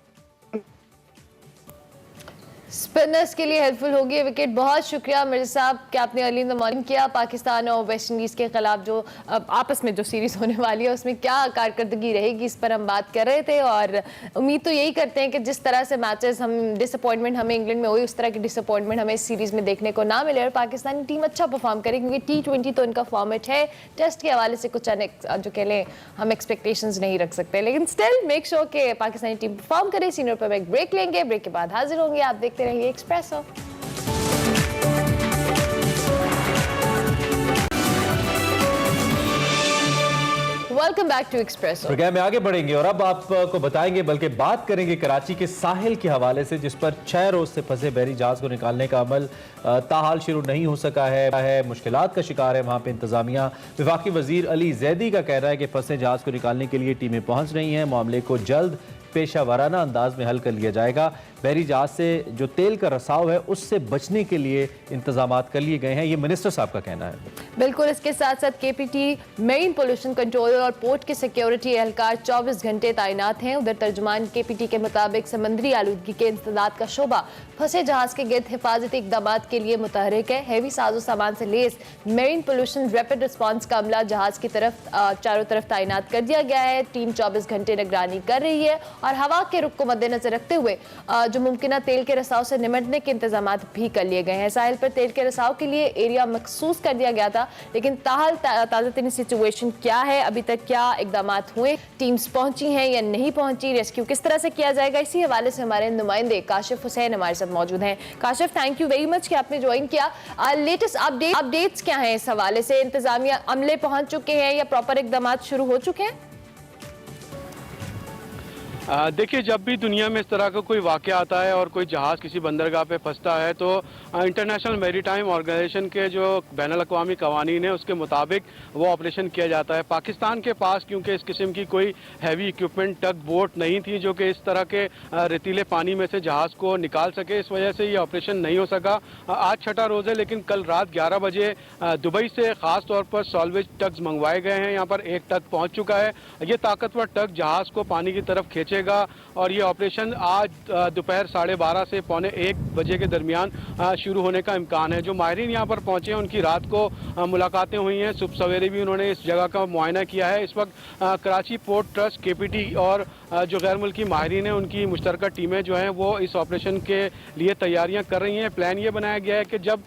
स्पिनर्स के लिए हेल्पफुल होगी ये विकेट। बहुत शुक्रिया मिर्जा साहब कि आपने अर्ली इन द मॉर्निंग किया। पाकिस्तान और वेस्ट इंडीज़ के खिलाफ जो आपस में जो सीरीज़ होने वाली है उसमें क्या कारकर्दगी रहेगी इस पर हम बात कर रहे थे, और उम्मीद तो यही करते हैं कि जिस तरह से मैचेस हम डिसअपॉइंटमेंट हमें इंग्लैंड में हुई उस तरह की डिसअपॉइंटमेंट हमें इस सीरीज़ में देखने को ना मिले और पाकिस्तानी टीम अच्छा परफॉर्म करे, क्योंकि T20 तो इनका फॉर्मेट है। टेस्ट के हवाले से कुछ जो कह लें हम एक्सपेक्टेशंस नहीं रख सकते, लेकिन स्टिल मेक श्योर कि पाकिस्तानी टीम परफॉर्म करे। सीनियर पर एक ब्रेक लेंगे, ब्रेक के बाद हाजिर होंगे। आप देखते रहिए Expresso. Welcome back to Expresso. Program में आगे बढ़ेंगे और अब आपको बताएंगे, बल्कि बात करेंगे कराची के साहिल के हवाले से, जिस पर 6 रोज से फंसे बहरी जहाज को निकालने का अमल ताहाल शुरू नहीं हो सका है। मुश्किलात का शिकार है वहाँ पे इंतजामिया। वफाकी वजीर अली जैदी का कहना है कि फंसे जहाज को निकालने के लिए टीमें पहुँच रही हैं। मामले को जल्द पेशा वाराना अंदाज में हल कर लिया जाएगा। बहरी जहाज से जो तेल का रसाव है उससे बचने के लिए इंतजाम कर लिए गए हैं, ये मिनिस्टर साहब का कहना है। बिल्कुल, इसके साथ साथ KPT मेरीन पोल्यूशन कंट्रोल और पोर्ट के सिक्योरिटी एहलकार 24 घंटे तैनात हैं। उधर तर्जुमान KPT के मुताबिक समंदरी आलूदगी के इंसदाद का शोबा फंसे जहाज के गिर्द हिफाजती इकदाम के लिए मुतहरिक है। हैवी साजो सामान से less marine pollution rapid response का अमला जहाज की तरफ चारों तरफ तैनात कर दिया गया है। टीम 24 घंटे निगरानी कर रही है और हवा के रुख को मद्देनजर रखते हुए जो मुमकिन तेल के रिसाव से निमटने के इंतजाम भी कर लिए गए हैं। साहिल पर तेल के रिसाव के लिए एरिया मखसूस कर दिया गया था, लेकिन ताहाल ताज़ा तरीन सिचुएशन क्या है, अभी तक क्या इकदाम हुए, टीम्स पहुंची हैं या नहीं पहुंची, रेस्क्यू किस तरह से किया जाएगा, इसी हवाले से हमारे नुमाइंदे काशिफ हुसैन हमारे साथ मौजूद हैं। Kashif, thank you very much कि आपने ज्वाइन किया। लेटेस्ट अपडेट्स क्या हैं इस हवाले से? इंतजामिया अमले पहुंच चुके हैं या प्रॉपर इकदाम शुरू हो चुके हैं? देखिए, जब भी दुनिया में इस तरह का कोई वाक़या आता है और कोई जहाज़ किसी बंदरगाह पे फंसता है तो इंटरनेशनल मैरीटाइम ऑर्गेनाइजेशन के जो बैनुल-अक़वामी कवानीन है उसके मुताबिक वो ऑपरेशन किया जाता है। पाकिस्तान के पास क्योंकि इस किस्म की कोई हैवी इक्विपमेंट टग बोट नहीं थी जो कि इस तरह के रेतीले पानी में से जहाज़ को निकाल सके, इस वजह से ये ऑपरेशन नहीं हो सका। आज छठा रोज़ है, लेकिन कल रात 11 बजे दुबई से ख़ास तौर पर सॉल्वेज टग्स मंगवाए गए हैं। यहाँ पर एक टग पहुँच चुका है। ये ताकतवर टग जहाज़ को पानी की तरफ खींचे और ये ऑपरेशन आज दोपहर 12:30 से 12:45 बजे के दरमियान शुरू होने का इम्कान है। जो माहिरीन यहाँ पर पहुंचे हैं उनकी रात को मुलाकातें हुई हैं, सुबह सवेरे भी उन्होंने इस जगह का मुआयना किया है। इस वक्त कराची पोर्ट ट्रस्ट, KPT और जो गैर मुल्की माहिरीन हैं उनकी मुश्तरका टीमें जो हैं वो इस ऑपरेशन के लिए तैयारियां कर रही हैं। प्लान ये बनाया गया है कि जब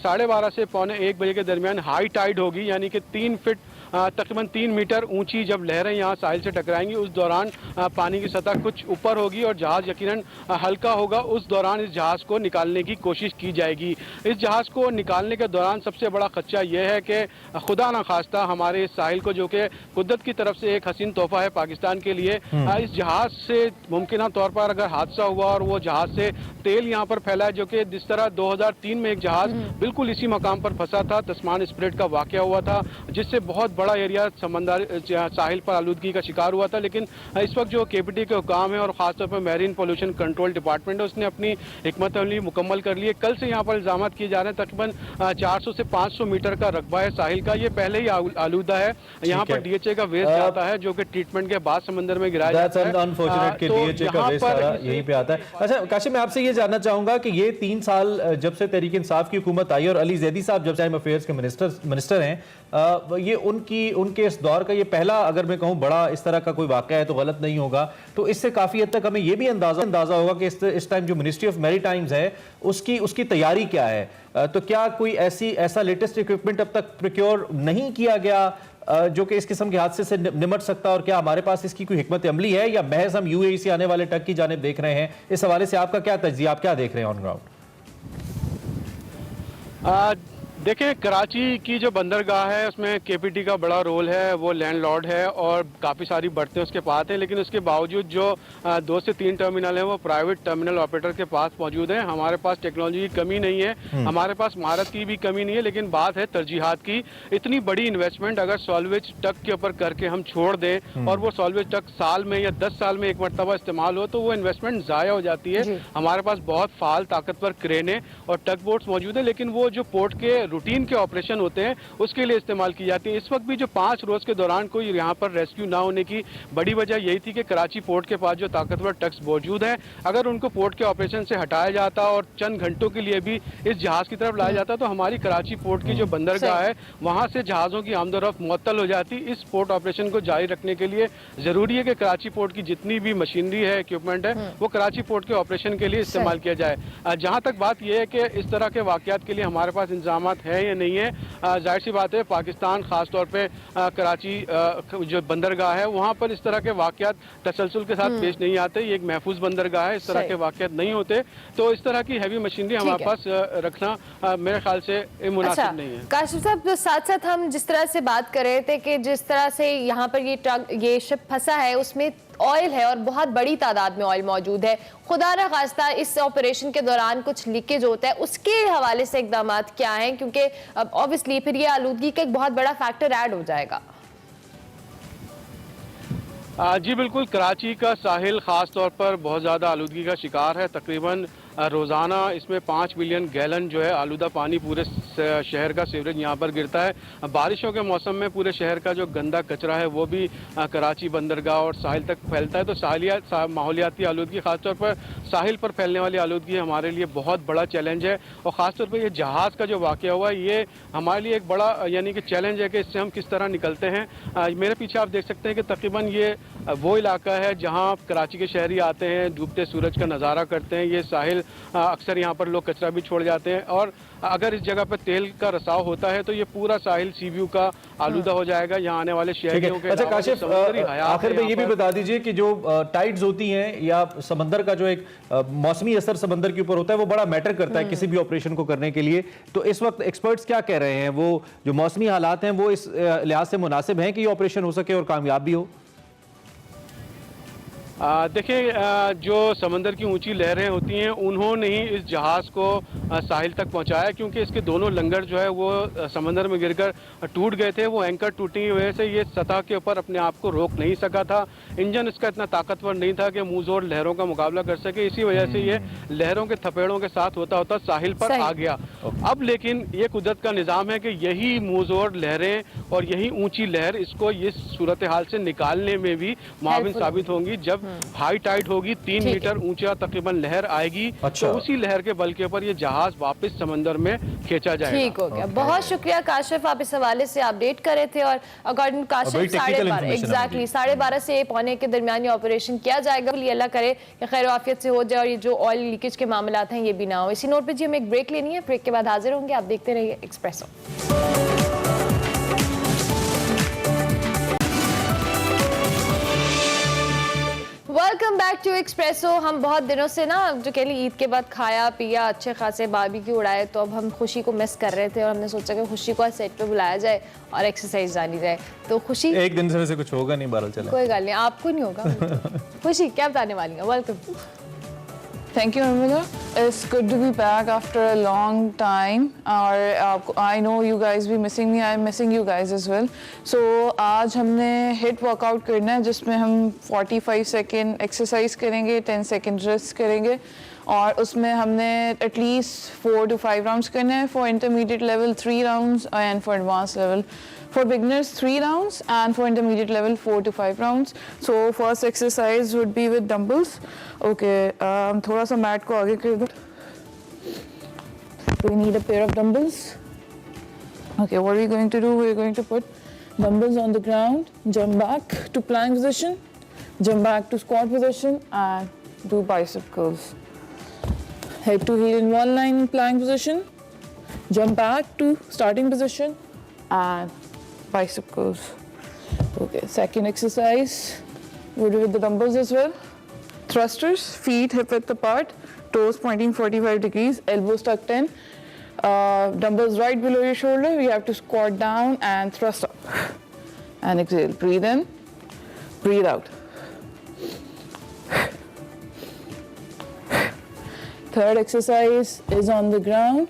12:30 से 12:45 बजे के दरमियान हाई टाइड होगी, यानी कि 3 फीट तकरीबन 3 मीटर ऊंची जब लहरें यहाँ साहिल से टकराएंगी, उस दौरान पानी की सतह कुछ ऊपर होगी और जहाज़ यकीनन हल्का होगा। उस दौरान इस जहाज़ को निकालने की कोशिश की जाएगी। इस जहाज़ को निकालने के दौरान सबसे बड़ा खदशा यह है कि खुदा न खास्ता हमारे इस साहिल को, जो कि कुदरत की तरफ से एक हसीन तोहफा है पाकिस्तान के लिए, इस जहाज़ से मुमकिन तौर पर अगर हादसा हुआ और वो जहाज़ से तेल यहाँ पर फैला है, जो कि जिस तरह 2003 में एक जहाज़ बिल्कुल इसी मकाम पर फंसा था, तस्मान स्प्रेड का वाक़या हुआ था, जिससे बहुत बड़ा एरिया समंदर साहिल पर आलूदगी का शिकार हुआ था। लेकिन इस वक्त जो KPT के हुकाम है और खासतौर पर मैरीन पोल्यूशन कंट्रोल डिपार्टमेंट है, उसने अपनी हिकमत अमली मुकम्मल कर ली है। कल से यहाँ पर इल्जाम किए जा रहे हैं तकरीबन 400 से 500 मीटर का रकबा है साहिल का, ये पहले ही आलूदा है। यहाँ पर DHA का वेस्ट जाता है जो कि ट्रीटमेंट के बाद समंदर में गिराया जाता है। DHA का वेस्ट यहीं पे आता है। अच्छा काशिफ, मैं आपसे ये जानना चाहूंगा कि ये 3 साल जब से तहरीक इंसाफ की हुकूमत आई और अली जैदी साहब जब टाइम अफेयर्स के मिनिस्टर हैं, ये उनके इस दौर का ये पहला, अगर मैं कहूँ बड़ा इस तरह का कोई वाकया है तो गलत नहीं होगा। तो इससे काफी हद तक हमें ये भी अंदाजा होगा कि इस टाइम जो मिनिस्ट्री ऑफ मैरीटाइम्स है उसकी तैयारी क्या है। तो क्या कोई ऐसा लेटेस्ट इक्विपमेंट अब तक प्रोक्योर नहीं किया गया जो कि इस किस्म के हादसे से निमट सकता, और क्या हमारे पास इसकी कोई हिकमत अमली है या महज हम UAE से आने वाले टग की जानिब देख रहे हैं? इस हवाले से आपका क्या तज्जिया, आप क्या देख रहे हैं ऑन ग्राउंड? देखिए, कराची की जो बंदरगाह है उसमें KPT का बड़ा रोल है। वो लैंडलॉर्ड है और काफ़ी सारी बर्तें उसके पास हैं, लेकिन उसके बावजूद जो 2 से 3 टर्मिनल हैं वो प्राइवेट टर्मिनल ऑपरेटर के पास मौजूद हैं। हमारे पास टेक्नोलॉजी की कमी नहीं है, हमारे पास महारत की भी कमी नहीं है, लेकिन बात है तरजीहात की। इतनी बड़ी इन्वेस्टमेंट अगर सॉल्वेज टग के ऊपर करके हम छोड़ दें और वो सॉल्वेज टग साल में या 10 साल में एक मरतबा इस्तेमाल हो तो वो इन्वेस्टमेंट ज़ाया हो जाती है। हमारे पास बहुत फाल ताकतवर क्रेनें और टग बोट्स मौजूद हैं, लेकिन वो जो पोर्ट के रूटीन के ऑपरेशन होते हैं उसके लिए इस्तेमाल की जाती है। इस वक्त भी जो 5 रोज के दौरान कोई यहाँ पर रेस्क्यू ना होने की बड़ी वजह यही थी कि कराची पोर्ट के पास जो ताकतवर टक्स मौजूद हैं, अगर उनको पोर्ट के ऑपरेशन से हटाया जाता और चंद घंटों के लिए भी इस जहाज की तरफ लाया जाता तो हमारी कराची पोर्ट की जो बंदरगाह है वहाँ से जहाज़ों की आमदोरफ्त मुअत्तल हो जाती। इस पोर्ट ऑपरेशन को जारी रखने के लिए जरूरी है कि कराची पोर्ट की जितनी भी मशीनरी है, इक्विपमेंट है, वो कराची पोर्ट के ऑपरेशन के लिए इस्तेमाल किया जाए। जहाँ तक बात यह है कि इस तरह के वाकयात के लिए हमारे पास इंतजाम हैं या नहीं है, जाहिर सी बात है पाकिस्तान खासतौर पर कराची जो बंदरगाह है वहाँ पर इस तरह के वाकयात तसलसल के साथ पेश नहीं आते। ये एक महफूज बंदरगाह है, इस तरह के वाकयात नहीं होते, तो इस तरह की हैवी मशीनरी हमारे पास रखना मेरे ख्याल से मुनासिब नहीं है। काशिफ साहब, साथ साथ हम जिस तरह से बात कर रहे थे कि जिस तरह से यहाँ पर ये शिप फंसा है उसमें ऑयल है और बहुत बड़ी तादाद में ऑयल मौजूद है, खुदा न खास्ता इस ऑपरेशन के दौरान कुछ लीकेज होता है, उसके हवाले से इकदाम क्या हैं? क्योंकि ऑब्वियसली फिर ये आलूदगी का एक बहुत बड़ा फैक्टर ऐड हो जाएगा। जी बिल्कुल, कराची का साहिल ख़ास तौर पर बहुत ज़्यादा आलूदगी का शिकार है। तकरीबन रोज़ाना इसमें 5 मिलियन गैलन जो है आलूदा पानी पूरे शहर का सीवरेज यहाँ पर गिरता है। बारिशों के मौसम में पूरे शहर का जो गंदा कचरा है वो भी कराची बंदरगाह और साहिल तक फैलता है। तो माहौलियाती आलूदगी, ख़ासतौर पर साहिल पर फैलने वाली आलूदगी हमारे लिए बहुत बड़ा चैलेंज है। और ख़ासतौर पर ये जहाज़ का जो वाक़या हुआ ये हमारे लिए एक बड़ा यानी कि चैलेंज है कि इससे हम किस तरह निकलते हैं। मेरे पीछे आप देख सकते हैं कि तकरीबन ये वो इलाका है जहाँ कराची के शहरी आते हैं, डूबते सूरज का नज़ारा करते हैं। ये साहिल अक्सर यहाँ पर लोग कचरा भी छोड़ जाते हैं और अगर इस जगह पर तेल का रिसाव होता है तो ये पूरा साहिल सी व्यू का आलूदा हो जाएगा। यहाँ आने वाले शहरियों के अच्छा काशिफ, आखिर में ये भी बता दीजिए कि जो टाइड्स होती हैं या समंदर का जो एक मौसमी असर समंदर के ऊपर होता है वो बड़ा मैटर करता है किसी भी ऑपरेशन को करने के लिए। तो इस वक्त एक्सपर्ट्स क्या कह रहे हैं, वो जो मौसमी हालात हैं वो इस लिहाज से मुनासिब हैं कि ये ऑपरेशन हो सके और कामयाब भी हो? देखिए, जो समंदर की ऊंची लहरें होती हैं उन्होंने ही इस जहाज़ को साहिल तक पहुंचाया, क्योंकि इसके दोनों लंगर जो है वो समंदर में गिरकर टूट गए थे। वो एंकर टूटने की वजह से ये सतह के ऊपर अपने आप को रोक नहीं सका था। इंजन इसका इतना ताकतवर नहीं था कि मुंह जोर लहरों का मुकाबला कर सके। इसी वजह से ये लहरों के थपेड़ों के साथ होता होता साहिल पर आ गया। अब लेकिन ये कुदरत का निज़ाम है कि यही मुंह जोर लहरें और यही ऊंची लहर इसको इस सूरत हाल से निकालने में भी मुआविन साबित होंगी। जब हाई टाइड होगी, 3 मीटर ऊंचा तकरीबन लहर आएगी, तो उसी लहर के बल के ऊपर ये जहाज वापस समंदर में खींचा जाएगा। ठीक हो गया, बहुत शुक्रिया काशिफ, आप इस हवाले से अपडेट कर रहे थे। और अकॉर्डिंग काशिफ 12:30 एग्जैक्टली 12:30 से 1:45 के दरमियान ये ऑपरेशन किया जाएगा। अल्लाह करे कि खैर आफियत से हो जाए और ये जो ऑयल लीकेज के मामला हैं ये भी ना हो। इसी नोट पर जी हमें एक ब्रेक लेनी है, ब्रेक के बाद हाजिर होंगे। आप देखते रहिए Expresso. Welcome back to Expresso. हम बहुत दिनों से ना जो कह ली ईद के बाद खाया पिया, अच्छे खासे बारबेक्यू उड़ाए, तो अब हम खुशी को मिस कर रहे थे और हमने सोचा कि खुशी को सेट पे बुलाया जाए और एक्सरसाइज जानी जाए। तो खुशी एक दिन से वैसे कुछ होगा नहीं, बहरहाल चला कोई गल नहीं, आपको नहीं होगा। खुशी क्या बताने वाली है? Welcome. Thank you, Armila. It's good to be back after a long time. और I know you guys be missing me. I'm missing you guys as well. So आज हमने HIIT वर्कआउट करना है जिसमें हम 45 सेकेंड एक्सरसाइज करेंगे, 10 second rest करेंगे और उसमें हमने एटलीस्ट 4 to 5 राउंड्स करने हैं। For intermediate level 3 rounds and for advance level for beginners 3 rounds and for intermediate level 4 to 5 rounds. So first exercise would be with dumbbells. Okay, थोड़ा सा mat को आगे कर दो. We need a pair of dumbbells. Okay, what are we going to do? We're going to put dumbbells on the ground, jump back to plank position, jump back to squat position and do bicep curls. Head to heel in one line in plank position, jump back to starting position and bicep curls. Okay, second exercise we'll do with the dumbbells as well. Thrusters, feet hip width apart, toes pointing 45 degrees, elbows tucked in, dumbbells right below your shoulder. We have to squat down and thrust up and exhale. Breathe in, breathe out. Third exercise is on the ground.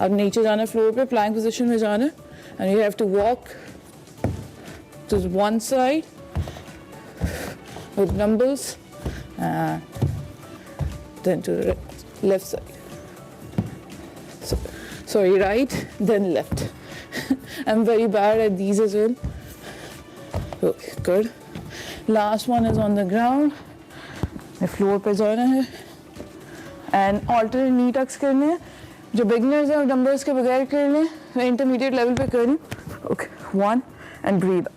अब नीचे जाना floor पे, plank position में जाना, and you have to walk to one side with dumbbells and then to the left side. Sorry, right, then left. I'm very bad at these as well. Okay, good. Last one is on the ground. मैं floor पे जाना है and alternate knee Tux करने हैं. जो beginners हैं और dumbbells के बगैर कर लें, मैं इंटरमीडिएट लेवल पे कर लूँ. Okay, 1 and breathe.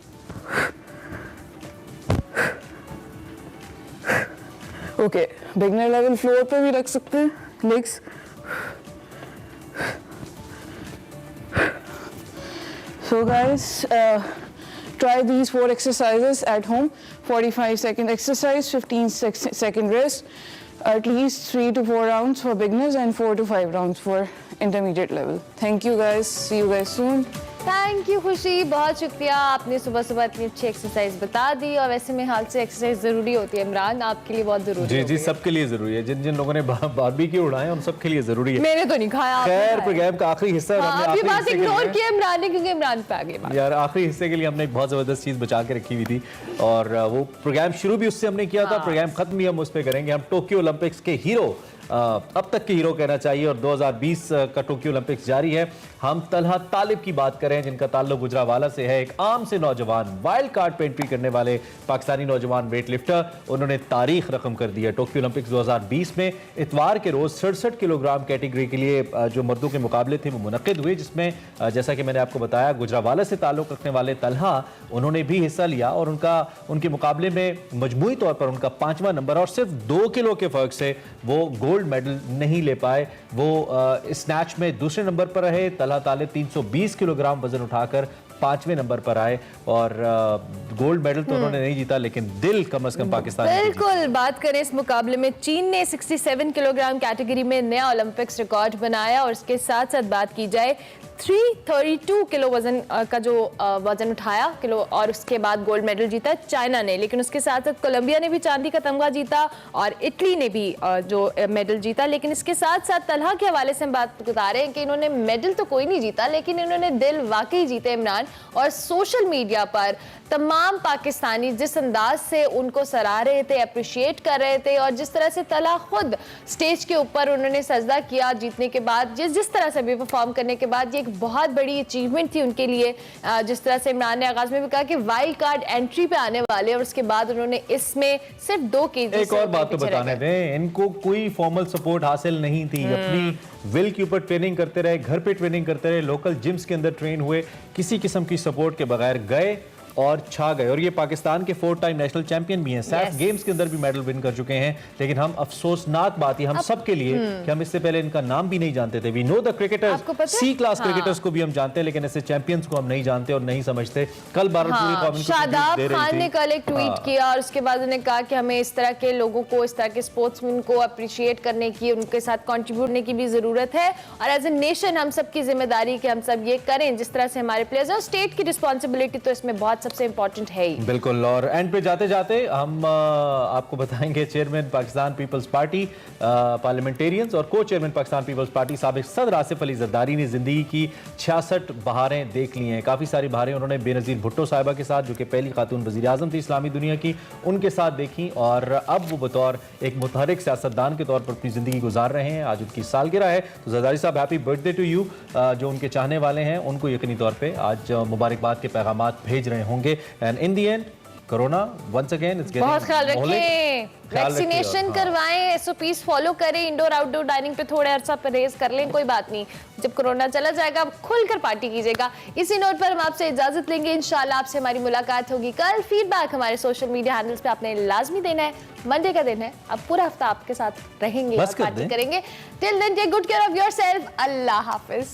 Okay, beginner level floor पे भी रख सकते हैं legs. So guys, try these 4 exercises at home. 45-second exercise, 15-second rest, at least 3 to 4 rounds for beginners and 4 to 5 rounds for intermediate level. Thank you guys. See you guys soon. Thank you खुशी, बहुत शुक्रिया. आपने सुबह सुबह इतनी अच्छी exercise बता दी और वैसे में हाल से एक्सरसाइज ज़रूरी होती है. इमरान, आपके लिए बहुत ज़रूरी है. जी, सबके लिए ज़रूरी है. जिन जिन लोगों ने बारबेक्यू उड़ाए उन सबके लिए ज़रूरी है. मैंने तो नहीं खाया. खैर, प्रोग्राम का आखिरी हिस्सा हमने ये बात इग्नोर किया इमरान ने, क्योंकि इमरान पे आ गई यार. आखिरी हिस्से के लिए हमने एक बहुत ज़बरदस्त चीज़ बचा के रखी हुई थी और वो प्रोग्राम शुरू भी उससे हमने किया था. प्रोग्राम खत्म भी हम उस पर करेंगे. हम टोक्यो ओलंपिक्स के हीरो, अब तक के हीरो कहना चाहिए, और 2020 का टोक्यो ओलंपिक्स जारी है. हम तलहा तालिब की बात करें जिनका ताल्लुक गुजरावाला से है. एक आम से नौजवान, वाइल्ड कार्ड पे एंट्री करने वाले पाकिस्तानी नौजवान वेट लिफ्टर. उन्होंने तारीख रकम कर दी है. टोक्यो ओलंपिक्स 2020 में इतवार के रोज 67 किलोग्राम कैटेगरी के लिए जो मर्दों के मुकाबले थे वो मुनक्किद हुए, जिसमें जैसा कि मैंने आपको बताया गुजरावाला से ताल्लुक रखने वाले तलहा, उन्होंने भी हिस्सा लिया और उनके मुकाबले में मजमूई तौर पर उनका 5वां नंबर और सिर्फ 2 किलो के फर्क से वो गोल्ड मेडल नहीं ले पाए. वो स्नैच में दूसरे नंबर पर रहे. तलहा तालिब 320 किलोग्राम वजन उठाकर 5वें नंबर पर आए और गोल्ड मेडल तो उन्होंने नहीं जीता, लेकिन दिल कम से कम पाकिस्तान. बिल्कुल. बात करें इस मुकाबले में, चीन ने 67 किलोग्राम कैटेगरी में नया ओलंपिक्स रिकॉर्ड बनाया और इसके साथ साथ बात की जाए 332 किलो वजन का जो वजन उठाया किलो, और उसके बाद गोल्ड मेडल जीता चाइना ने. लेकिन उसके साथ साथ कोलंबिया ने भी चांदी का तमगा जीता और इटली ने भी जो मेडल जीता. लेकिन इसके साथ साथ तलहा के हवाले से हम बात बता रहे हैं कि इन्होंने मेडल तो कोई नहीं जीता, लेकिन इन्होंने दिल वाकई जीते इमरान. और सोशल मीडिया पर तमाम पाकिस्तानी जिस अंदाज से उनको सराह रहे थे, अप्रिशिएट कर रहे थे, और जिस तरह से तलहा खुद स्टेज के ऊपर उन्होंने सजदा किया जीतने के बाद, जिस तरह से भी परफॉर्म करने के बाद, ये एक बहुत बड़ी अचीवमेंट थी उनके लिए. जिस तरह से इमरान ने आगाज में भी कहा कि वाइल्ड कार्ड एंट्री पे आने वाले, और उसके बाद उन्होंने इसमें सिर्फ 2 केजी. एक और बात तो बताने दें, इनको कोई फॉर्मल सपोर्ट हासिल नहीं थी. अपनी विल के ऊपर ट्रेनिंग करते रहे, घर पे ट्रेनिंग करते रहे, लोकल जिम्स के अंदर ट्रेन हुए, किसी किस्म की सपोर्ट के बगैर गए और छा गए. और ये पाकिस्तान के 4 टाइम नेशनल चैंपियन भी हैं. सैफ गेम्स के अंदर भी मेडल विन कर चुके हैं. लेकिन हम अफसोसनाक बात है हम सब के लिए कि हम इससे पहले इनका नाम भी नहीं जानते थे. We know the cricketers, C class cricketers को भी हम जानते हैं, लेकिन ऐसे चैंपियंस को हम नहीं जानते और नहीं समझते. कल शादाब खान ने कल एक ट्वीट किया और उसके बाद उन्होंने कहा कि हमें इस तरह के लोगों को, इस तरह के स्पोर्ट्समैन को अप्रिशिएट करने की, उनके साथ कॉन्ट्रीब्यूट करने की भी जरूरत है. और एज ए नेशन हम सब की जिम्मेदारी कि हम सब ये करें जिस तरह से हमारे प्लेयर्स, और स्टेट की रिस्पॉन्सिबिलिटी तो इसमें बहुत सबसे इंपॉर्टेंट है. बिल्कुल. और एंड पे जाते जाते हम आपको बताएंगे चेयरमैन पाकिस्तान पीपल्स पार्टी पार्लियामेंटेरियंस और को चेयरमैन पाकिस्तान पीपल्स पार्टी साबिक सदर आसिफ अली जरदारी ने जिंदगी की 66 बहारें देख ली हैं. काफ़ी सारी बहारें उन्होंने बेनज़ीर भुट्टो साहिबा के साथ, जो कि पहली खातून वज़ीर आज़म थी इस्लामी दुनिया की, उनके साथ देखी. और अब वो बतौर एक मुतहरिक सियासतदान के तौर पर अपनी ज़िंदगी गुजार रहे हैं. आज उनकी सालगिरह है, तो जरदारी साहब हैप्पी बर्थडे टू यू. जो उनके चाहने वाले हैं उनको यकीनी तौर पर आज मुबारकबाद के पैगामात भेज रहे होंगे. And in the end corona once again it's getting, बहुत ख्याल रखें, वैक्सीनेशन करवाएं, SOPs फॉलो करें, इंडोर आउटडोर डाइनिंग पे थोड़ा अर्सा परहेज कर लें, कोई बात नहीं. जब कोरोना चला जाएगा खुलकर पार्टी कीजिएगा. इसी नोट पर हम आपसे इजाजत लेंगे. इंशाल्लाह आपसे हमारी मुलाकात होगी कल. फीडबैक हमारे सोशल मीडिया हैंडल्स पे आपने लाजमी देना है. मंडे का दिन है, अब पूरा हफ्ता आपके साथ रहेंगे और पार्टी करेंगे. Till then take good care of yourself. अल्लाह हाफिज.